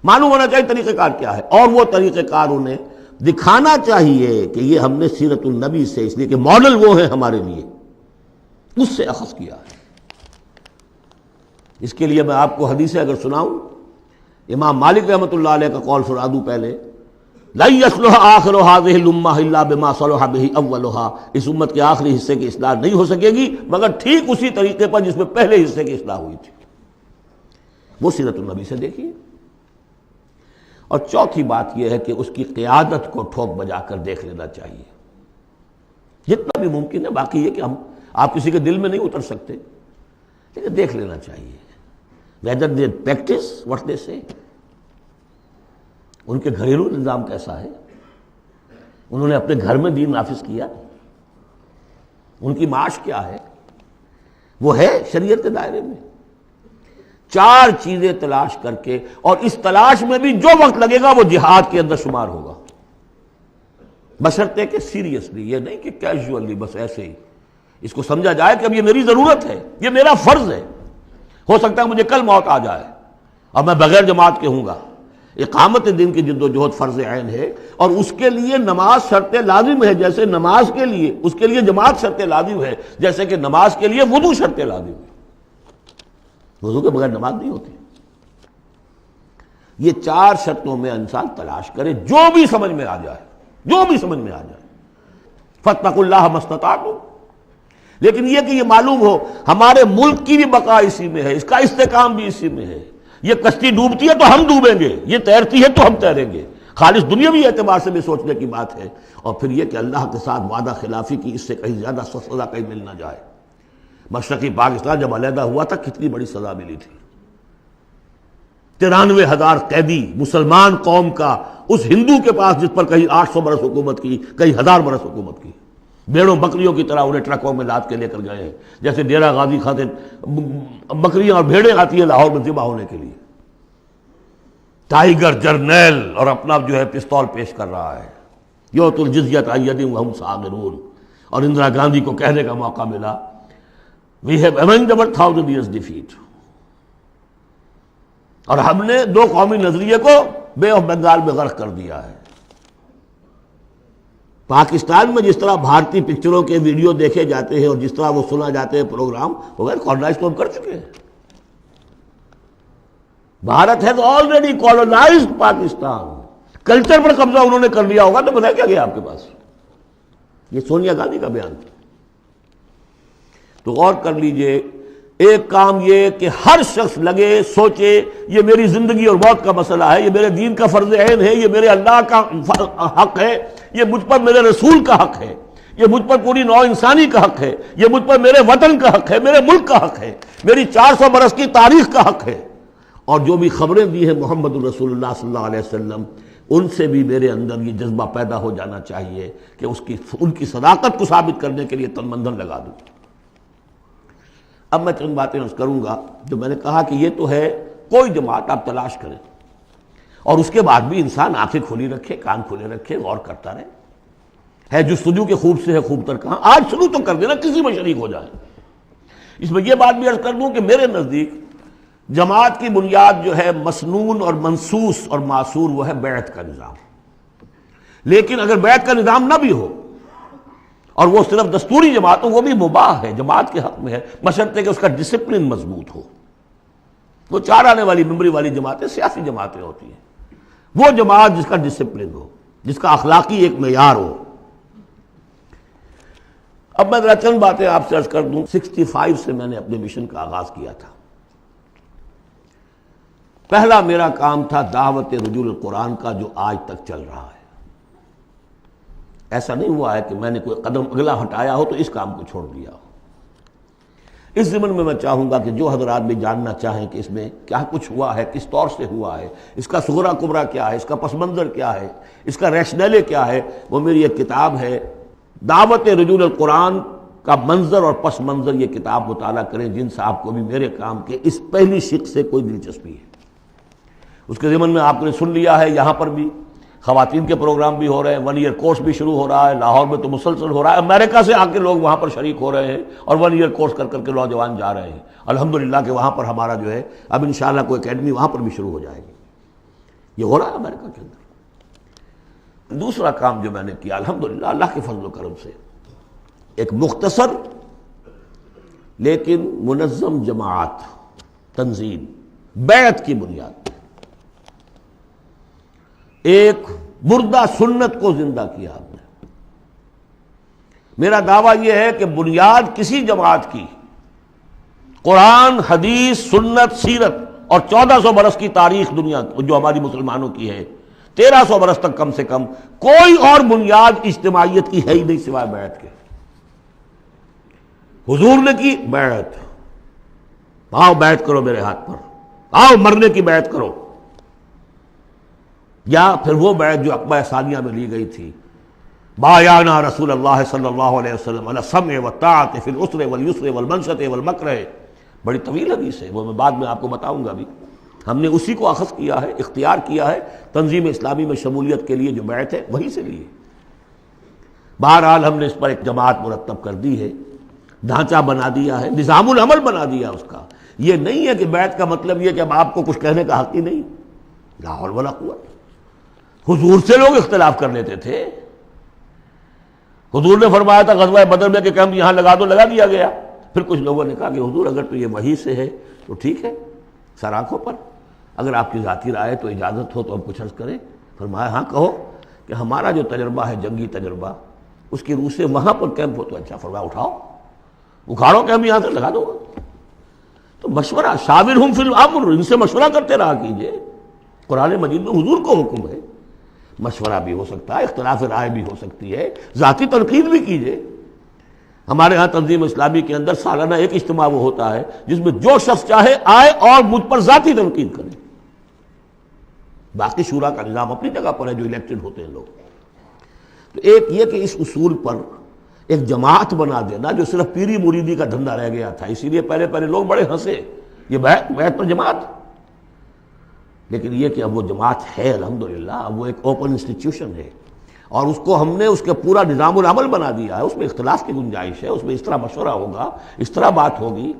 معلوم ہونا چاہیے طریقہ کار کیا ہے، اور وہ طریقہ کار انہیں دکھانا چاہیے کہ یہ ہم نے سیرت النبی سے، اس لیے کہ ماڈل وہ ہیں ہمارے لیے، اس سے اخذ کیا ہے۔ اس کے لیے میں آپ کو حدیثیں اگر سناؤں، امام مالک رحمۃ اللہ علیہ کا قول سنا دوں پہلے، لن یصلح آخر هذه الامہ الا بما صلح به اولها، اس امت کے آخری حصے کی اصلاح نہیں ہو سکے گی مگر ٹھیک اسی طریقے پر جس میں پہلے حصے کی اصلاح ہوئی تھی۔ وہ سیرت النبی سے دیکھیے۔ اور چوتھی بات یہ ہے کہ اس کی قیادت کو ٹھوک بجا کر دیکھ لینا چاہیے جتنا بھی ممکن ہے۔ باقی یہ کہ آپ کسی کے دل میں نہیں اتر سکتے، لیکن دیکھ لینا چاہیے whether they practice what they say، ان کے گھریلو نظام کیسا ہے، انہوں نے اپنے گھر میں دین نافذ کیا، ان کی معاش کیا ہے، وہ ہے شریعت کے دائرے میں۔ 4 چیزیں تلاش کر کے، اور اس تلاش میں بھی جو وقت لگے گا وہ جہاد کے اندر شمار ہوگا، بشرطے کہ سیریسلی، یہ نہیں کہ کیجولی بس ایسے ہی اس کو سمجھا جائے کہ اب یہ میری ضرورت ہے، یہ میرا فرض ہے، ہو سکتا ہے مجھے کل موت آ جائے اور میں بغیر جماعت کے ہوں گا۔ اقامت دین کی جد و جہد فرض عین ہے، اور اس کے لیے نماز شرط لازم ہے، جیسے نماز کے لیے اس کے لیے جماعت شرط لازم ہے، جیسے کہ نماز کے لیے وضو شرط لازم ہے، وضو کے بغیر نماز نہیں ہوتی۔ یہ 4 شرطوں میں انسان تلاش کرے، جو بھی سمجھ میں آ جائے، جو بھی سمجھ میں آ جائے، فاتقوا اللہ ما استطعتم۔ لیکن یہ کہ یہ معلوم ہو ہمارے ملک کی بھی بقا اسی میں ہے، اس کا استحکام بھی اسی میں ہے۔ یہ کشتی ڈوبتی ہے تو ہم ڈوبیں گے، یہ تیرتی ہے تو ہم تیریں گے، خالص دنیاوی اعتبار سے بھی سوچنے کی بات ہے۔ اور پھر یہ کہ اللہ کے ساتھ وعدہ خلافی کی اس سے کہیں زیادہ سزا کہیں مل نہ جائے۔ مشرقی پاکستان جب علیحدہ ہوا تھا کتنی بڑی سزا ملی تھی، 93,000 قیدی مسلمان قوم کا اس ہندو کے پاس جس پر کہیں 800 برس حکومت کی، کہیں 1000 برس حکومت کی، بیڑوں بکریوں کی طرح انہیں ٹرکوں میں لاد کے لے کر گئے ہیں، جیسے ڈیرہ غازی خاطر بکریاں اور بھیڑیں آتی ہیں لاہور میں ذبح ہونے کے لیے۔ ٹائیگر جرنیل اور اپنا جو ہے پستول پیش کر رہا ہے، یؤت الجزیۃ عن ید وہم صاغرون، اور اندرا گاندھی کو کہنے کا موقع ملا we have avenged our 1000 years defeat، اور ہم نے 2 قومی نظریے کو بے آف بنگال میں غرق کر دیا ہے۔ پاکستان میں جس طرح بھارتی پکچروں کے ویڈیو دیکھے جاتے ہیں اور جس طرح وہ سنا جاتے ہیں پروگرام، وہ کالونائز تو ہم کر چکے ہیں۔ Bharat has already colonized Pakistan, culture پر قبضہ انہوں نے کر لیا ہوگا تو بتایا کیا گیا آپ کے پاس؟ یہ سونیا گاندھی کا بیان تھا۔ تو غور کر لیجئے، ایک کام یہ کہ ہر شخص لگے سوچے یہ میری زندگی اور موت کا مسئلہ ہے، یہ میرے دین کا فرض عین ہے، یہ میرے اللہ کا حق ہے، یہ مجھ پر میرے رسول کا حق ہے، یہ مجھ پر پوری نوع انسانی کا حق ہے، یہ مجھ پر میرے وطن کا حق ہے، میرے ملک کا حق ہے، میری 400 برس کی تاریخ کا حق ہے، اور جو بھی خبریں دی ہیں محمد الرسول اللہ صلی اللہ علیہ وسلم، ان سے بھی میرے اندر یہ جذبہ پیدا ہو جانا چاہیے کہ ان کی صداقت کو ثابت کرنے کے لیے تن من دھن لگا دوں۔ اب میں چند باتیں عرض کروں گا۔ جو میں نے کہا کہ یہ تو ہے کوئی جماعت آپ تلاش کریں، اور اس کے بعد بھی انسان آنکھیں کھلی رکھے، کان کھلے رکھے، غور کرتا رہے. ہے جستجو کے خوب سے ہے خوب تر کہاں. آج شروع تو کر دینا، کسی میں شریک ہو جائے. اس میں یہ بات بھی عرض کر دوں کہ میرے نزدیک جماعت کی بنیاد جو ہے مسنون اور منسوس اور معصور وہ ہے بیعت کا نظام. لیکن اگر بیعت کا نظام نہ بھی ہو اور وہ صرف دستوری جماعت ہو، وہ بھی مباح ہے، جماعت کے حق میں ہے، بشرطے کہ اس کا ڈسپلن مضبوط ہو. وہ چار آنے والی ممبری والی جماعتیں سیاسی جماعتیں ہوتی ہیں. وہ جماعت جس کا ڈسپلن ہو، جس کا اخلاقی ایک معیار ہو. اب میں ذرا چند باتیں آپ سے عرض کر دوں. 65 سے میں نے اپنے مشن کا آغاز کیا تھا. پہلا میرا کام تھا دعوت رجوع القرآن کا، جو آج تک چل رہا ہے. ایسا نہیں ہوا ہے کہ میں نے کوئی قدم اگلا ہٹایا ہو تو اس کام کو چھوڑ دیا ہو. اس ضمن میں میں چاہوں گا کہ جو حضرات بھی جاننا چاہیں کہ اس میں کیا کچھ ہوا ہے، کس طور سے ہوا ہے، اس کا صغرا کبرا کیا ہے، اس کا پس منظر کیا ہے، اس کا ریشنلے کیا ہے، وہ میری ایک کتاب ہے دعوت رجوع القرآن کا منظر اور پس منظر. یہ کتاب مطالعہ کریں جن صاحب کو بھی میرے کام کے اس پہلی شق سے کوئی دلچسپی ہے. اس کے ضمن میں آپ نے سن لیا ہے، یہاں پر بھی خواتین کے پروگرام بھی ہو رہے ہیں، 1 ایئر کورس بھی شروع ہو رہا ہے. لاہور میں تو مسلسل ہو رہا ہے. امریکہ سے آ کے لوگ وہاں پر شریک ہو رہے ہیں اور 1 ایئر کورس کر کے نوجوان جا رہے ہیں. الحمدللہ کہ وہاں پر ہمارا جو ہے اب انشاءاللہ کوئی اکیڈمی وہاں پر بھی شروع ہو جائے گی. یہ ہو رہا ہے امریکہ کے اندر. دوسرا کام جو میں نے کیا الحمدللہ اللہ کے فضل و کرم سے، ایک مختصر لیکن منظم جماعت تنظیم بیعت کی بنیاد، ایک مردہ سنت کو زندہ کیا ہم نے. میرا دعویٰ یہ ہے کہ بنیاد کسی جماعت کی قرآن، حدیث، سنت، سیرت اور 1400 برس کی تاریخ دنیا جو ہماری مسلمانوں کی ہے، 1300 برس تک کم سے کم کوئی اور بنیاد اجتماعیت کی ہے ہی نہیں سوائے بیعت کے. حضور نے کی بیعت، آؤ بیعت کرو میرے ہاتھ پر، آؤ مرنے کی بیعت کرو. یا پھر وہ بیعت جو عقبہ ثانیہ میں لی گئی تھی، بایعنا رسول اللہ صلی اللہ علیہ وسلم علی السمع والطاعۃ فی العسر والیسر والمنشط والمکرہ. بڑی طویل حدیث ہے، وہ میں بعد میں آپ کو بتاؤں گا بھی. ہم نے اسی کو اخذ کیا ہے، اختیار کیا ہے تنظیم اسلامی میں شمولیت کے لیے. جو بیعت ہے وہیں سے لی ہے. بہرحال ہم نے اس پر ایک جماعت مرتب کر دی ہے، ڈھانچہ بنا دیا ہے، نظام العمل بنا دیا اس کا. یہ نہیں ہے کہ بیعت کا مطلب یہ کہ اب آپ کو کچھ کہنے کا حق ہی نہیں. لا حول ولا قوت. حضور سے لوگ اختلاف کر لیتے تھے. حضور نے فرمایا تھا غزوہ بدر میں کہ کیمپ یہاں لگا دو، لگا دیا گیا. پھر کچھ لوگوں نے کہا کہ حضور اگر تو یہ وحی سے ہے تو ٹھیک ہے، سر آنکھوں پر، اگر آپ کی ذاتی رائے تو اجازت ہو تو ہم کچھ عرض کریں. فرمایا ہاں کہو کہ ہمارا جو تجربہ ہے جنگی تجربہ، اس کی روح سے وہاں پر کیمپ ہو تو اچھا. فرمایا اٹھاؤ، اکھاڑو کیمپ یہاں سے لگا دو. تو مشورہ، شاورہم فی الامر، ان سے مشورہ کرتے رہا کیجئے. قرآن مجید میں حضور کو حکم ہے، مشورہ بھی ہو سکتا ہے، اختلاف رائے بھی ہو سکتی ہے، ذاتی تنقید بھی کیجئے. ہمارے ہاں تنظیم اسلامی کے اندر سالانہ ایک اجتماع وہ ہوتا ہے جس میں جو شخص چاہے آئے اور مجھ پر ذاتی تنقید کرے. باقی شورا کا نظام اپنی جگہ پر ہے جو الیکٹڈ ہوتے ہیں لوگ. تو ایک یہ کہ اس اصول پر ایک جماعت بنا دینا جو صرف پیری مریدی کا دھندا رہ گیا تھا، اسی لیے پہلے لوگ بڑے ہنسے یہ بیعت پر جماعت. لیکن یہ کہ اب وہ جماعت ہے الحمدللہ، اب وہ ایک اوپن انسٹیٹیوشن ہے اور اس کو ہم نے اس کا پورا نظام العمل بنا دیا ہے. اس میں اختلاف کی گنجائش ہے، اس میں اس طرح مشورہ ہوگا، اس طرح بات ہوگی.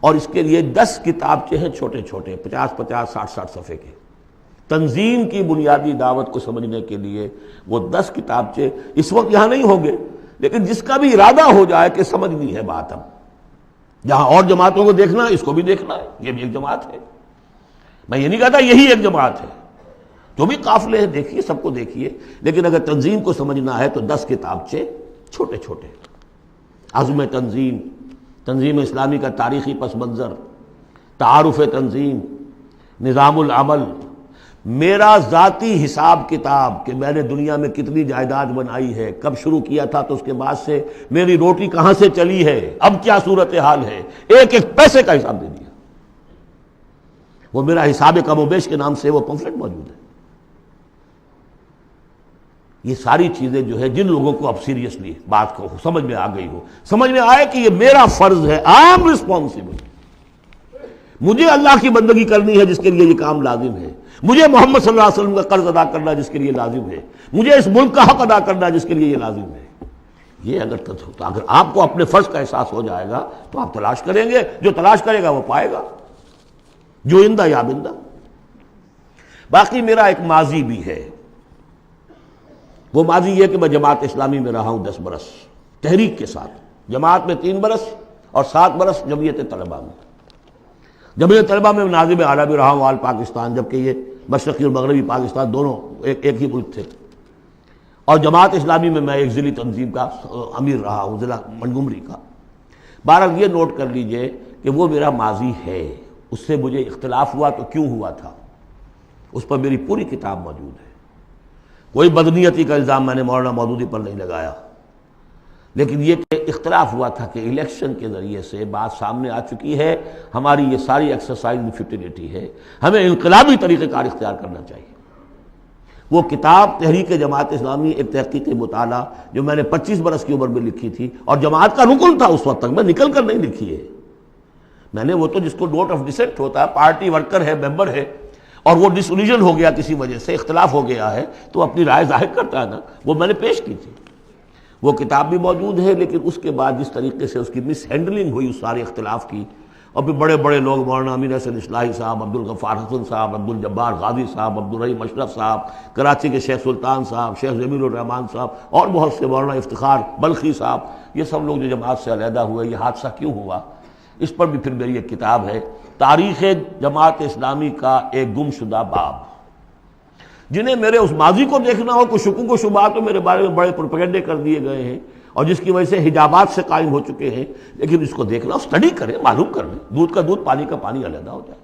اور اس کے لیے 10 کتابچے ہیں چھوٹے چھوٹے، 50-50 60-60 صفحے کے. تنظیم کی بنیادی دعوت کو سمجھنے کے لیے وہ 10 کتابچے اس وقت یہاں نہیں ہوں گے، لیکن جس کا بھی ارادہ ہو جائے کہ سمجھنی ہے بات، اب جہاں اور جماعتوں کو دیکھنا ہے اس کو بھی دیکھنا ہے. یہ بھی ایک جماعت ہے. میں یہ نہیں کہتا یہی ایک جماعت ہے، جو بھی قافلے ہیں دیکھیے، سب کو دیکھیے. لیکن اگر تنظیم کو سمجھنا ہے تو 10 کتابچے چھوٹے چھوٹے. عزم تنظیم، تنظیم اسلامی کا تاریخی پس منظر، تعارف تنظیم، نظام العمل، میرا ذاتی حساب کتاب کہ میں نے دنیا میں کتنی جائیداد بنائی ہے، کب شروع کیا تھا تو اس کے بعد سے میری روٹی کہاں سے چلی ہے، اب کیا صورتحال ہے، ایک ایک پیسے کا حساب دے دیا. وہ میرا حساب کم و بیش کے نام سے وہ پمفلٹ موجود ہے. یہ ساری چیزیں جو ہے جن لوگوں کو اب سیریسلی بات کو سمجھ میں آ گئی ہو، سمجھ میں آئے کہ یہ میرا فرض ہے، آئی ایم ریسپانسبل، مجھے اللہ کی بندگی کرنی ہے جس کے لیے یہ کام لازم ہے. مجھے محمد صلی اللہ علیہ وسلم کا قرض ادا کرنا جس کے لیے لازم ہے، مجھے اس ملک کا حق ادا کرنا جس کے لیے یہ لازم ہے. یہ اگر آپ کو اپنے فرض کا احساس ہو جائے گا تو آپ تلاش کریں گے، جو تلاش کرے گا وہ پائے گا، جو اندہ یا بندہ. باقی میرا ایک ماضی بھی ہے. وہ ماضی یہ کہ میں جماعت اسلامی میں رہا ہوں 10 برس تحریک کے ساتھ، جماعت میں 3 برس اور 7 برس جمعیت طلبہ میں. جمعیت طلبہ میں ناظم اعلیٰ بھی رہا ہوں آل پاکستان، جبکہ یہ مشرقی اور مغربی پاکستان دونوں ایک ہی ملک تھے. اور جماعت اسلامی میں ایک ضلعی تنظیم کا امیر رہا ہوں، ضلع منگمری کا. بہرحال یہ نوٹ کر لیجئے کہ وہ میرا ماضی ہے. اس سے مجھے اختلاف ہوا تو کیوں ہوا تھا، اس پر میری پوری کتاب موجود ہے. کوئی بدنیتی کا الزام میں نے مولانا مودودی پر نہیں لگایا، لیکن یہ کہ اختلاف ہوا تھا کہ الیکشن کے ذریعے سے بات سامنے آ چکی ہے، ہماری یہ ساری ایکسرسائز میں فیوٹیلیٹی ہے، ہمیں انقلابی طریقہ کار اختیار کرنا چاہیے. وہ کتاب تحریک جماعت اسلامی ایک تحقیقی مطالعہ جو میں نے 25 برس کی عمر میں لکھی تھی اور جماعت کا رکن تھا اس وقت تک، میں نکل کر نہیں لکھی ہے میں نے. وہ تو جس کو نوٹ آف ڈسینٹ ہوتا ہے، پارٹی ورکر ہے، ممبر ہے، اور وہ ڈس اولیژن ہو گیا، کسی وجہ سے اختلاف ہو گیا ہے تو اپنی رائے ظاہر کرتا ہے نا، وہ میں نے پیش کی تھی. وہ کتاب بھی موجود ہے، لیکن اس کے بعد جس طریقے سے اس کی مس ہینڈلنگ ہوئی اس سارے اختلاف کی، اور پھر بڑے بڑے لوگ مولانا امین حسن اصلاحی صاحب، عبدالغفار حسن صاحب، عبدالجبار غازی صاحب، عبدالرحیم اشرف صاحب، کراچی کے شیخ سلطان صاحب، شیخ جمیل الرحمان صاحب، اور بہت سے مولانا افتخار بلخی صاحب، یہ سب لوگ جو جماعت سے علیحدہ ہوئے. یہ حادثہ کیوں ہوا، اس پر بھی پھر میری ایک کتاب ہے، تاریخ جماعت اسلامی کا ایک گم شدہ باب. جنہیں میرے اس ماضی کو دیکھنا ہو، کچھ شکوک و شبہات تو میرے بارے میں بڑے پروپیگنڈے کر دیے گئے ہیں اور جس کی وجہ سے حجابات سے قائم ہو چکے ہیں، لیکن اس کو دیکھنا، اسٹڈی کریں، معلوم کر لیں، دودھ کا دودھ پانی کا پانی علیحدہ ہو جائے.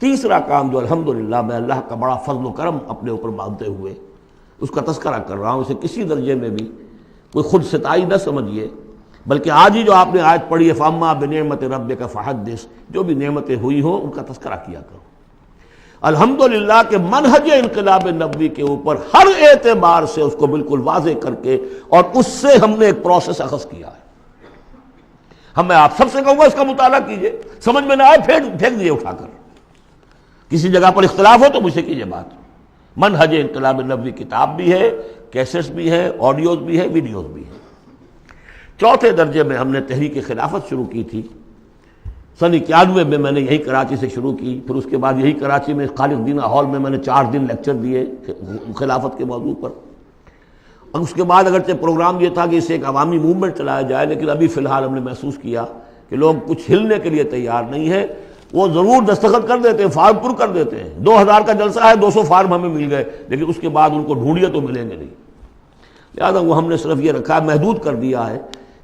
تیسرا کام جو الحمدللہ میں اللہ کا بڑا فضل و کرم اپنے اوپر مانتے ہوئے اس کا تذکرہ کر رہا ہوں، اسے کسی درجے میں بھی کوئی خود ستائی نہ سمجھیے، بلکہ آج ہی جو آپ نے آیت پڑھی ہے فَأَمَّا بِنِعْمَتِ رَبِّكَ فَحَدِّثْ، جو بھی نعمتیں ہوئی ہوں ان کا تذکرہ کیا کرو. الحمدللہ کہ منہج انقلاب نبوی کے اوپر ہر اعتبار سے اس کو بالکل واضح کر کے اور اس سے ہم نے ایک پروسیس اخذ کیا ہے. میں آپ سب سے کہوں گا اس کا مطالعہ کیجئے، سمجھ میں نہ آئے پھینک دیجئے اٹھا کر. کسی جگہ پر اختلاف ہو تو مجھ سے کیجئے بات. منہج انقلاب نبوی کتاب بھی ہے، کیسٹس بھی ہے، آڈیوز بھی ہے، ویڈیوز بھی ہے. چوتھے درجے میں ہم نے تحریک خلافت شروع کی تھی. سن 91 میں نے یہی کراچی سے شروع کی، پھر اس کے بعد یہی کراچی میں خالق دینہ ہال میں نے 4 دن لیکچر دیے خلافت کے موضوع پر. اور اس کے بعد اگرچہ پروگرام یہ تھا کہ اسے ایک عوامی موومنٹ چلایا جائے، لیکن ابھی فی الحال ہم نے محسوس کیا کہ لوگ کچھ ہلنے کے لیے تیار نہیں ہے. وہ ضرور دستخط کر دیتے ہیں، فارم پر کر دیتے ہیں، 2000 کا جلسہ ہے، 200 فارم ہمیں مل گئے، لیکن اس کے بعد ان کو ڈھونڈیے تو ملیں گے نہیں. لہٰذا وہ ہم نے صرف یہ رکھا ہے، محدود کر دیا ہے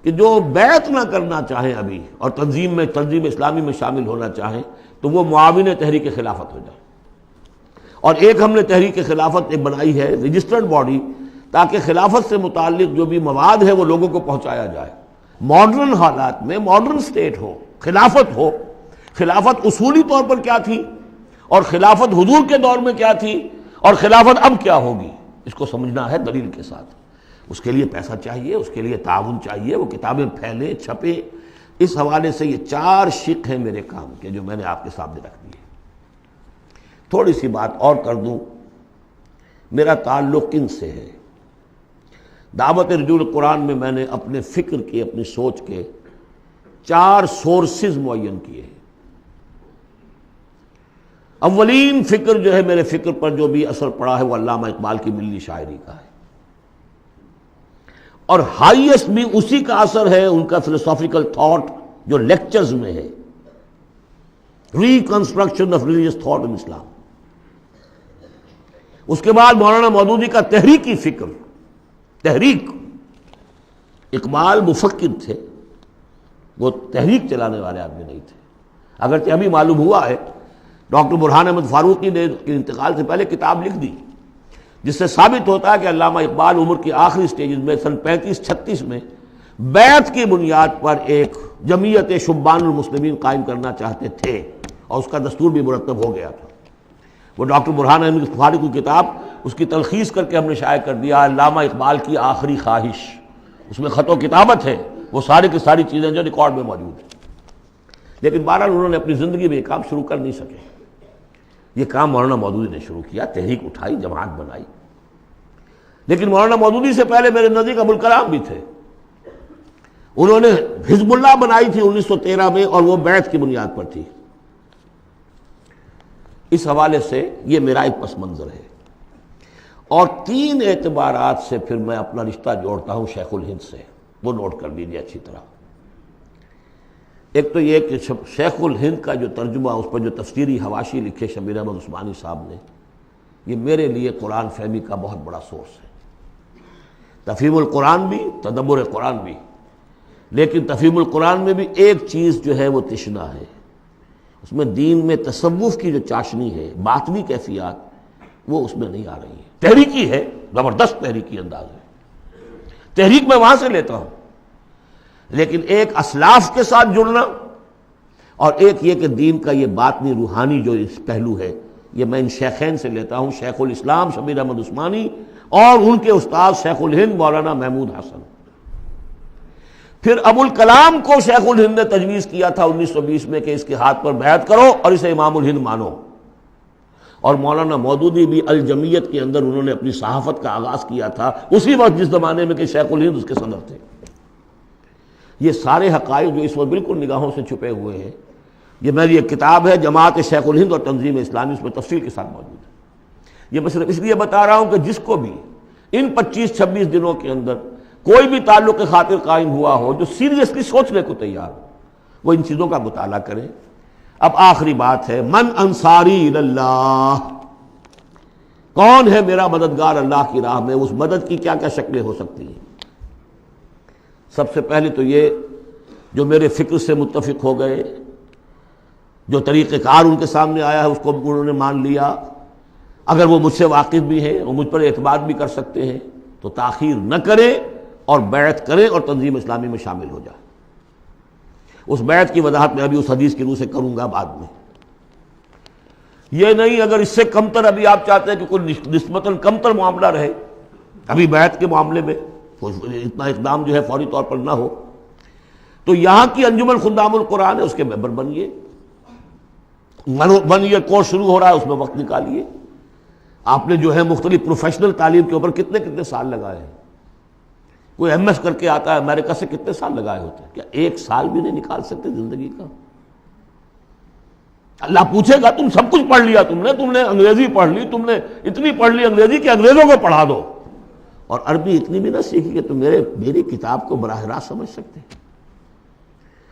کہ جو بیعت نہ کرنا چاہیں ابھی اور تنظیم اسلامی میں شامل ہونا چاہیں تو وہ معاون تحریک خلافت ہو جائے. اور ایک ہم نے تحریک خلافت ایک بنائی ہے رجسٹرڈ باڈی، تاکہ خلافت سے متعلق جو بھی مواد ہے وہ لوگوں کو پہنچایا جائے. ماڈرن حالات میں ماڈرن اسٹیٹ ہو، خلافت اصولی طور پر کیا تھی اور خلافت حضور کے دور میں کیا تھی اور خلافت اب کیا ہوگی، اس کو سمجھنا ہے دلیل کے ساتھ. اس کے لیے پیسہ چاہیے، اس کے لیے تعاون چاہیے، وہ کتابیں پھیلیں، چھپیں. اس حوالے سے یہ 4 شق ہیں میرے کام کے جو میں نے آپ کے سامنے رکھ دیے. تھوڑی سی بات اور کر دوں، میرا تعلق کن سے ہے. دعوت رجوع قرآن میں میں نے اپنے فکر کے، اپنی سوچ کے 4 سورسز معین کیے ہیں. اولین فکر جو ہے، میرے فکر پر جو بھی اثر پڑا ہے وہ علامہ اقبال کی ملی شاعری کا ہے، اور ہائیسٹ بھی اسی کا اثر ہے ان کا فلسافیکل تھاٹ جو لیکچرز میں ہے، reconstruction of religious thought in Islam. اس کے بعد مولانا مودودی کا تحریکی فکر، تحریک. اقبال مفکر تھے، وہ تحریک چلانے والے آدمی نہیں تھے. اگرچہ ابھی معلوم ہوا ہے ڈاکٹر برہان احمد فاروقی نے انتقال سے پہلے کتاب لکھ دی، جس سے ثابت ہوتا ہے کہ علامہ اقبال عمر کی آخری سٹیجز میں سن 35-36 میں بیعت کی بنیاد پر ایک جمعیت شبان المسلمین قائم کرنا چاہتے تھے، اور اس کا دستور بھی مرتب ہو گیا تھا. وہ ڈاکٹر برہان احمد فاروقی کی کتاب، اس کی تلخیص کر کے ہم نے شائع کر دیا علامہ اقبال کی آخری خواہش. اس میں خط و کتابت ہے، وہ ساری کی ساری چیزیں جو ریکارڈ میں موجود ہیں. لیکن بہرحال انہوں نے اپنی زندگی میں یہ کام شروع کر نہیں سکے. یہ کام مولانا مودودی نے شروع کیا، تحریک اٹھائی، جماعت بنائی. لیکن مولانا مودودی سے پہلے میرے نزدیک ابوالکلام بھی تھے. انہوں نے حزب اللہ بنائی تھی 1913 میں، اور وہ بیعت کی بنیاد پر تھی. اس حوالے سے یہ میرا ایک پس منظر ہے. اور 3 اعتبارات سے پھر میں اپنا رشتہ جوڑتا ہوں شیخ الہند سے، وہ نوٹ کر لیجیے اچھی طرح. ایک تو یہ کہ شیخ الہند کا جو ترجمہ، اس پر جو تفسیری حواشی لکھے شبیر احمد عثمانی صاحب نے، یہ میرے لیے قرآن فہمی کا بہت بڑا سورس ہے. تفہیم القرآن بھی، تدبر قرآن بھی، لیکن تفہیم القرآن میں بھی ایک چیز جو ہے وہ تشنا ہے. اس میں دین میں تصوف کی جو چاشنی ہے، باطنی کیفیات، وہ اس میں نہیں آ رہی ہے. تحریکی ہے، زبردست تحریکی انداز ہے، تحریک میں وہاں سے لیتا ہوں. لیکن ایک اسلاف کے ساتھ جڑنا، اور ایک یہ کہ دین کا یہ باطنی روحانی جو اس پہلو ہے، یہ میں ان شیخین سے لیتا ہوں، شیخ الاسلام شبیر احمد عثمانی اور ان کے استاد شیخ الہند مولانا محمود حسن. پھر ابوالکلام کو شیخ الہند نے تجویز کیا تھا 1920 میں کہ اس کے ہاتھ پر بیعت کرو اور اسے امام الہند مانو. اور مولانا مودودی بھی الجمیت کے اندر انہوں نے اپنی صحافت کا آغاز کیا تھا اسی وقت جس زمانے میں کہ شیخ الہند اس کے صدر تھے. یہ سارے حقائق جو اس وقت بالکل نگاہوں سے چھپے ہوئے ہیں، یہ میری ایک کتاب ہے جماعت شیخ الہند اور تنظیم اسلامی، اس میں تفصیل کے ساتھ موجود ہے. یہ میں صرف اس لیے بتا رہا ہوں کہ جس کو بھی ان 25-26 دنوں کے اندر کوئی بھی تعلق خاطر قائم ہوا ہو، جو سیریسلی سوچنے کو تیار ہو، وہ ان چیزوں کا مطالعہ کریں. اب آخری بات ہے، من انصاری اللہ، کون ہے میرا مددگار اللہ کی راہ میں؟ اس مدد کی کیا کیا شکلیں ہو سکتی ہیں؟ سب سے پہلے تو یہ جو میرے فکر سے متفق ہو گئے، جو طریقہ کار ان کے سامنے آیا ہے اس کو انہوں نے مان لیا، اگر وہ مجھ سے واقف بھی ہیں اور مجھ پر اعتماد بھی کر سکتے ہیں تو تاخیر نہ کریں اور بیعت کریں اور تنظیم اسلامی میں شامل ہو جائیں. اس بیعت کی وضاحت میں ابھی اس حدیث کی روح سے کروں گا بعد میں. یہ نہیں اگر اس سے کمتر ابھی آپ چاہتے ہیں کہ کوئی نسبتاً کمتر معاملہ رہے ابھی بیعت کے معاملے میں، اتنا اقدام جو ہے فوری طور پر نہ ہو، تو یہاں کی انجمن خدام القرآن ہے، اس کے ممبر بنیے. 1 ایئر کورس شروع ہو رہا ہے، اس میں وقت نکالیے. آپ نے جو ہے مختلف پروفیشنل تعلیم کے اوپر کتنے سال لگائے ہیں. کوئی ایم ایس کر کے آتا ہے امریکہ سے، کتنے سال لگائے ہوتے ہیں؟ کیا 1 سال بھی نہیں نکال سکتے زندگی کا؟ اللہ پوچھے گا تم سب کچھ پڑھ لیا، تم نے انگریزی پڑھ لی، تم نے اتنی پڑھ لی انگریزی کہ انگریزوں کو پڑھا دو، اور عربی اتنی بھی نہ سیکھی کہ تم میری کتاب کو براہ راست سمجھ سکتے.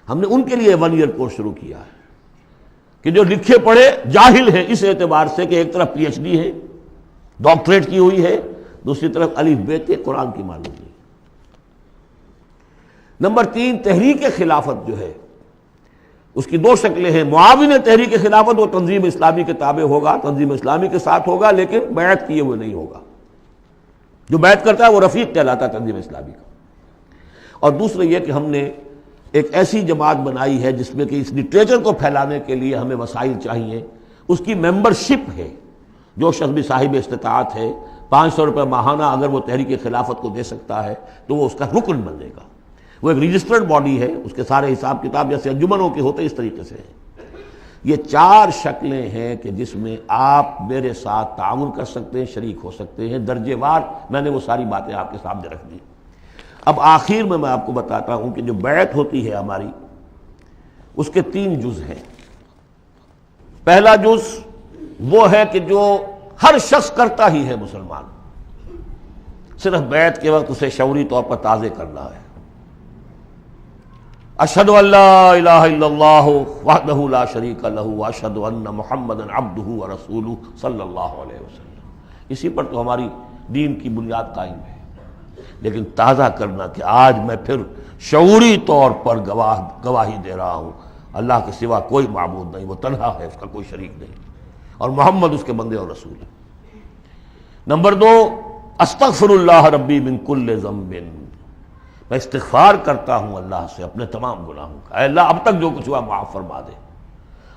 ہم نے ان کے لیے 1 ایئر کورس شروع کیا ہے کہ جو لکھے پڑھے جاہل ہیں اس اعتبار سے کہ ایک طرف PhD ہے، ڈاکٹریٹ کی ہوئی ہے، دوسری طرف الف ب قرآن کی معلوم نہیں. نمبر 3، تحریک خلافت جو ہے اس کی 2 شکلیں ہیں. معاون تحریک خلافت وہ تنظیم اسلامی کے تابع ہوگا، تنظیم اسلامی کے ساتھ ہوگا، لیکن بیعت کیے ہوئے نہیں ہوگا. جو بیعت کرتا ہے وہ رفیق کہلاتا ہے تنظیم اسلامی کا. اور دوسرا یہ کہ ہم نے ایک ایسی جماعت بنائی ہے جس میں کہ اس لٹریچر کو پھیلانے کے لیے ہمیں وسائل چاہیے. اس کی ممبرشپ ہے، جو شخص بھی صاحب استطاعت ہے 500 روپے ماہانہ اگر وہ تحریک خلافت کو دے سکتا ہے تو وہ اس کا رکن بنے گا. وہ ایک رجسٹرڈ باڈی ہے، اس کے سارے حساب کتاب جیسے انجمنوں کے ہوتے اس طریقے سے ہیں. یہ 4 شکلیں ہیں کہ جس میں آپ میرے ساتھ تعاون کر سکتے ہیں، شریک ہو سکتے ہیں. درجے وار میں نے وہ ساری باتیں آپ کے سامنے رکھ دی. اب آخر میں آپ کو بتاتا ہوں کہ جو بیعت ہوتی ہے ہماری، اس کے 3 جز ہیں. پہلا جز وہ ہے کہ جو ہر شخص کرتا ہی ہے مسلمان، صرف بیعت کے وقت اسے شعوری طور پر تازہ کرنا ہے. اشہد ان لا الہ الا اللہ وحدہ لا شریک لہ واشہد ان محمدا عبدہ ورسولہ صلی اللہ علیہ وسلم. اسی پر تو ہماری دین کی بنیاد قائم ہے. لیکن تازہ کرنا کہ آج میں پھر شعوری طور پر گواہی دے رہا ہوں اللہ کے سوا کوئی معبود نہیں، وہ تنہا ہے، اس کا کوئی شریک نہیں، اور محمد اس کے بندے اور رسول ہے. نمبر 2، استغفر اللہ ربی من کل ذنب، میں استغفار کرتا ہوں اللہ سے اپنے تمام گناہوں کا، اے اللہ اب تک جو کچھ ہوا معاف فرما دے.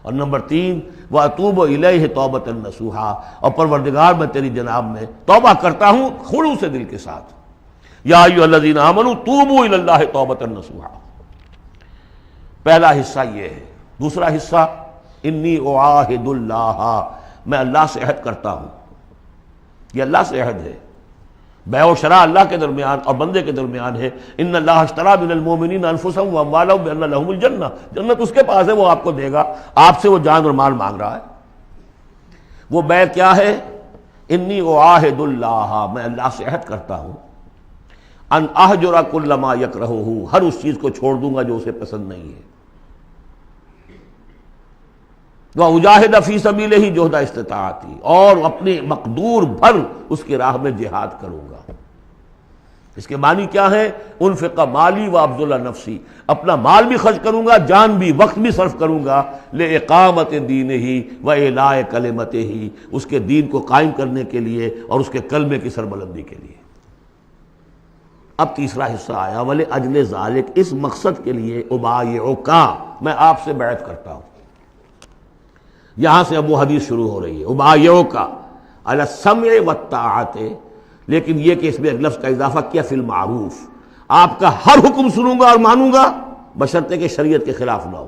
اور نمبر 3، وَأَتُوبُ إِلَيْهِ تَوْبَةً نَصُوحًا، اور پروردگار میں تیری جناب میں توبہ کرتا ہوں خلوص دل کے ساتھ. یا ایھا الذین آمنوا توبوا الی اللہ توبۃ نصوحا. پہلا حصہ یہ ہے. دوسرا حصہ انی اعاہد اللہ میں اللہ سے عہد کرتا ہوں. یہ اللہ سے عہد ہے. بیع و شراء اللہ کے درمیان اور بندے کے درمیان ہے. ان اللہ اشتری من المؤمنین انفسهم واموالهم بان لهم الجنہ. جنت اس کے پاس ہے، وہ آپ کو دے گا. آپ سے وہ جان اور مال مانگ رہا ہے. وہ بیع کیا ہے؟ انی اعاہد اللہ، میں اللہ سے عہد کرتا ہوں، ان اہجر کل ما یکرہہ، ہر اس چیز کو چھوڑ دوں گا جو اسے پسند نہیں ہے. وَأُجَاهِدَ فِي سَبِيلِهِ جُهْدَ اسْتِطَاعَتِي، اور اپنی مقدور بھر اس کی راہ میں جہاد کروں گا. اس کے معنی کیا ہے؟ انفق مالی وابذل نفسی، اپنا مال بھی خرچ کروں گا، جان بھی، وقت بھی صرف کروں گا، لِإِقَامَةِ دِينِهِ وَإِعْلَاءِ كَلِمَتِهِ، اس کے دین کو قائم کرنے کے لیے اور اس کے کلمے کی سربلندی کے لیے. اب تیسرا حصہ آیا، وَلِأَجْلِ ذَلِكَ، اس مقصد کے لیے أُبَايِعُكَ، میں آپ سے بیعت کرتا ہوں. یہاں سے اب وہ حدیث شروع ہو رہی ہے، أُبَايِعُكَ عَلَى السَّمْعِ وَالطَّاعَةِ، لیکن یہ کہ اس میں ایک لفظ کا اضافہ کیا، فی المعروف، آپ کا ہر حکم سنوں گا اور مانوں گا بشرطے کہ شریعت کے خلاف نہ ہو،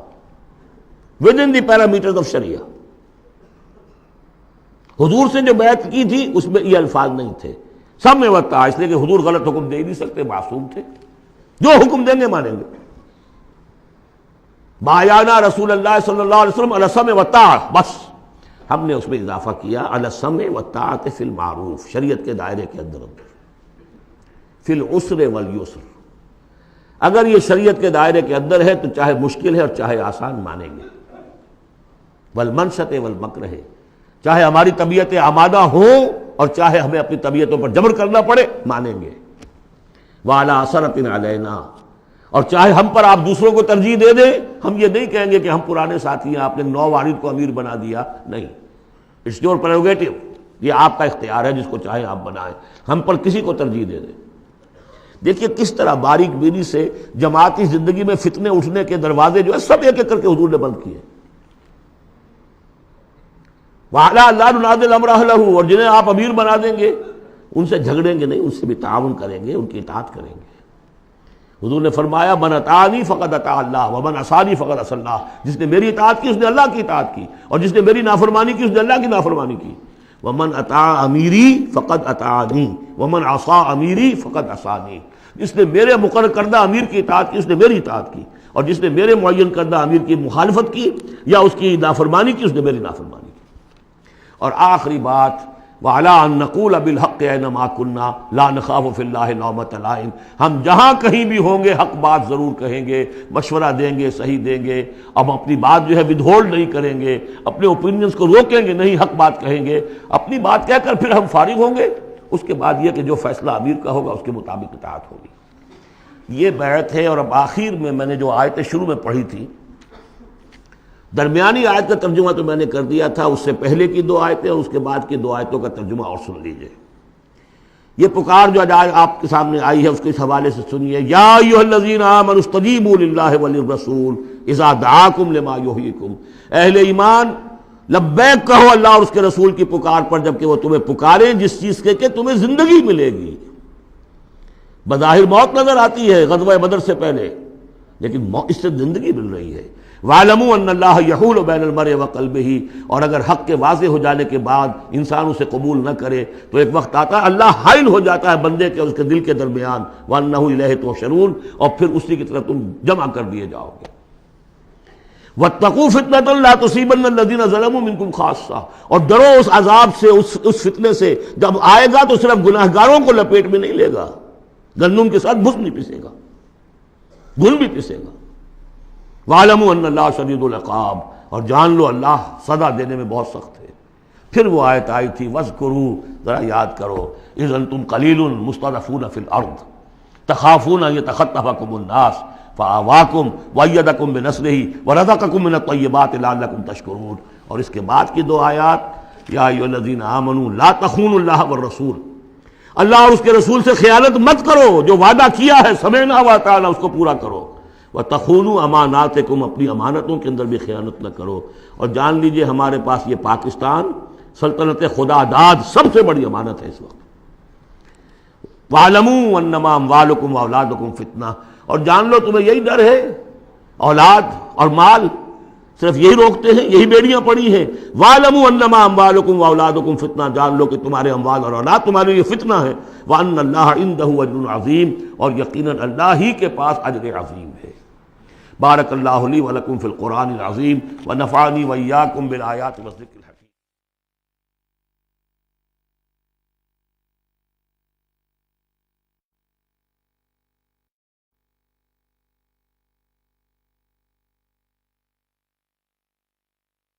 within the parameters of شریعہ. حضور سے جو بیعت کی تھی اس میں یہ الفاظ نہیں تھے، سمع و طاعہ، اس لیے کہ حضور غلط حکم دے ہی نہیں سکتے، معصوم تھے، جو حکم دیں گے مانیں گے. بایعنا رسول اللہ صلی اللہ علیہ وسلم علی السمع والطاعہ، بس ہم نے اس میں اضافہ کیا علی السمع والطاعۃ فی المعروف، شریعت کے دائرے کے اندر فی العسر والیسر. اگر یہ شریعت کے دائرے کے اندر ہے تو چاہے مشکل ہے اور چاہے آسان مانیں گے. والمنشط والمکرہ، چاہے ہماری طبیعتیں آمادہ ہوں اور چاہے ہمیں اپنی طبیعتوں پر جبر کرنا پڑے مانیں گے. وعلی اثرۃ علینا، اور چاہے ہم پر آپ دوسروں کو ترجیح دے دیں، ہم یہ نہیں کہیں گے کہ ہم پرانے ساتھی ہیں، آپ نے نو وارد کو امیر بنا دیا، نہیں. اٹس یور پریروگیٹو، یہ آپ کا اختیار ہے، جس کو چاہیں آپ بنائیں، ہم پر کسی کو ترجیح دے دیں. دیکھیے کس طرح باریک بینی سے جماعتی زندگی میں فتنے اٹھنے کے دروازے جو ہے سب ایک ایک کر کے حضور نے بند کیے. وَعَلَىٰ لَا نُنَازِلُ الْأَمْرَ أَهْلَهُ، اور جنہیں آپ امیر بنا دیں گے ان سے جھگڑیں گے نہیں، ان سے بھی تعاون کریں گے، ان کی اطاعت کریں گے. حضور نے فرمایا من اطاعنی فقد اطاع اللہ ومن عصانی فقد عصی اللہ، جس نے میری اطاعت کی اس نے اللہ کی اطاعت کی، اور جس نے میری نافرمانی کی اس نے اللہ کی نافرمانی کی. ومن اطاع امیری فقد اطاعنی ومن عصا امیری فقد عصانی، جس نے میرے مقرر کردہ امیر کی اطاعت کی اس نے میری اطاعت کی، اور جس نے میرے معین کردہ امیر کی مخالفت کی یا اس کی نافرمانی کی اس نے میری نافرمانی کی. اور آخری بات، وَعَلَىٰ أَن نَّقُولَ بِالْحَقِّ أَيْنَمَا كُنَّا لَا نَخَافُ فِي اللَّهِ لَوْمَةَ لَائِمٍ، ہم جہاں کہیں بھی ہوں گے حق بات ضرور کہیں گے، مشورہ دیں گے، صحیح دیں گے، اب اپنی بات جو ہے ودہولڈ نہیں کریں گے، اپنے اوپینینز کو روکیں گے نہیں، حق بات کہیں گے، اپنی بات کہہ کر پھر ہم فارغ ہوں گے. اس کے بعد یہ کہ جو فیصلہ امیر کا ہوگا اس کے مطابق اطاعت ہوگی. یہ بیعت ہے. اور اب آخر میں نے جو آیتیں شروع میں پڑھی تھی، درمیانی آیت کا ترجمہ تو میں نے کر دیا تھا، اس سے پہلے کی دو آیتیں اور اس کے بعد کی دو آیتوں کا ترجمہ اور سن لیجئے. یہ پکار جو آج آپ کے سامنے آئی ہے اس کے اس حوالے سے سنیے. یا ایھا الذین آمنوا استجیبوا للہ وللرسول اذا دعاکم لما یحییکم، اہل ایمان لبیک کہو اللہ اور اس کے رسول کی پکار پر جبکہ وہ تمہیں پکاریں جس چیز کے کہ تمہیں زندگی ملے گی. بظاہر موت نظر آتی ہے غزوہ بدر سے پہلے، لیکن اس سے زندگی مل رہی ہے. وَاعْلَمُوا أَنَّ اللَّهَ يَحُولُ بَيْنَ الْمَرْءِ وَقَلْبِهِ، اور اگر حق کے واضح ہو جانے کے بعد انسان اسے قبول نہ کرے تو ایک وقت آتا ہے اللہ حائل ہو جاتا ہے بندے کے اور اس کے دل کے درمیان، وَأَنَّهُ إِلَيْهِ تُحْشَرُونَ، اور پھر اسی کی طرف تم جمع کر دیے جاؤ گے. وَاتَّقُوا فِتْنَةً لَا تُصِيبَنَّ الَّذِينَ ظَلَمُوا مِنكُمْ خَاصَّةً، اور ڈرو اس عذاب سے، اس فتنے سے جب آئے گا تو صرف گناہگاروں کو لپیٹ میں نہیں لے گا، گندم کے ساتھ بھس نہیں پسے گا، گل بھی پسے گا. وَاعْلَمُوا أَنَّ اللَّهَ شَدِيدُ الْعِقَابِ، اور جان لو اللہ سزا دینے میں بہت سخت ہے. پھر وہ آیت آئی تھی وَاذْكُرُوا، ذرا یاد کرو، إِذْ أَنْتُمْ قَلِيلٌ مُسْتَضْعَفُونَ فِي الْأَرْضِ تَخَافُونَ أَن يَتَخَطَّفَكُمُ النَّاسُ فَآوَاكُمْ وَأَيَّدَكُمْ بِنَصْرِهِ وَرَزَقَكُمْ مِنَ الطَّيِّبَاتِ لَعَلَّكُمْ تَشْكُرُونَ. اور اس کے بعد کی دو آیات، یا ایھا الذین آمنوا لا تخونوا اللہ والرسول، اللہ اور اس کے رسول سے خیانت مت کرو، جو وعدہ کیا ہے سمعنا وأطعنا اس کو پورا کرو. وَتَخُونُوا أَمَانَاتِكُمْ، اپنی امانتوں کے اندر بھی خیانت نہ کرو. اور جان لیجئے ہمارے پاس یہ پاکستان سلطنت خدا داد سب سے بڑی امانت ہے اس وقت. وَاعْلَمُوا أَنَّمَا أَمْوَالُكُمْ وَأَوْلَادُكُمْ فِتْنَةٌ، اور جان لو تمہیں یہی ڈر ہے، اولاد اور مال صرف یہی روکتے ہیں، یہی بیڑیاں پڑی ہیں۔ وَاعْلَمُوا أَنَّمَا أَمْوَالُكُمْ وَأَوْلَادُكُمْ فتنہ، جان لو کہ تمہارے اموال اور اولاد تمہارے لیے فتنہ ہے۔ وَأَنَّ اللَّهَ عِندَهُ أَجْرٌ عَظِيمٌ، اور یقیناً اللہ ہی کے پاس اجر عظیم ہے۔ بارک اللہ لی ولکم فی القرآن العظیم ونفعنی وإیاکم بالآیات والذکر الحکیم۔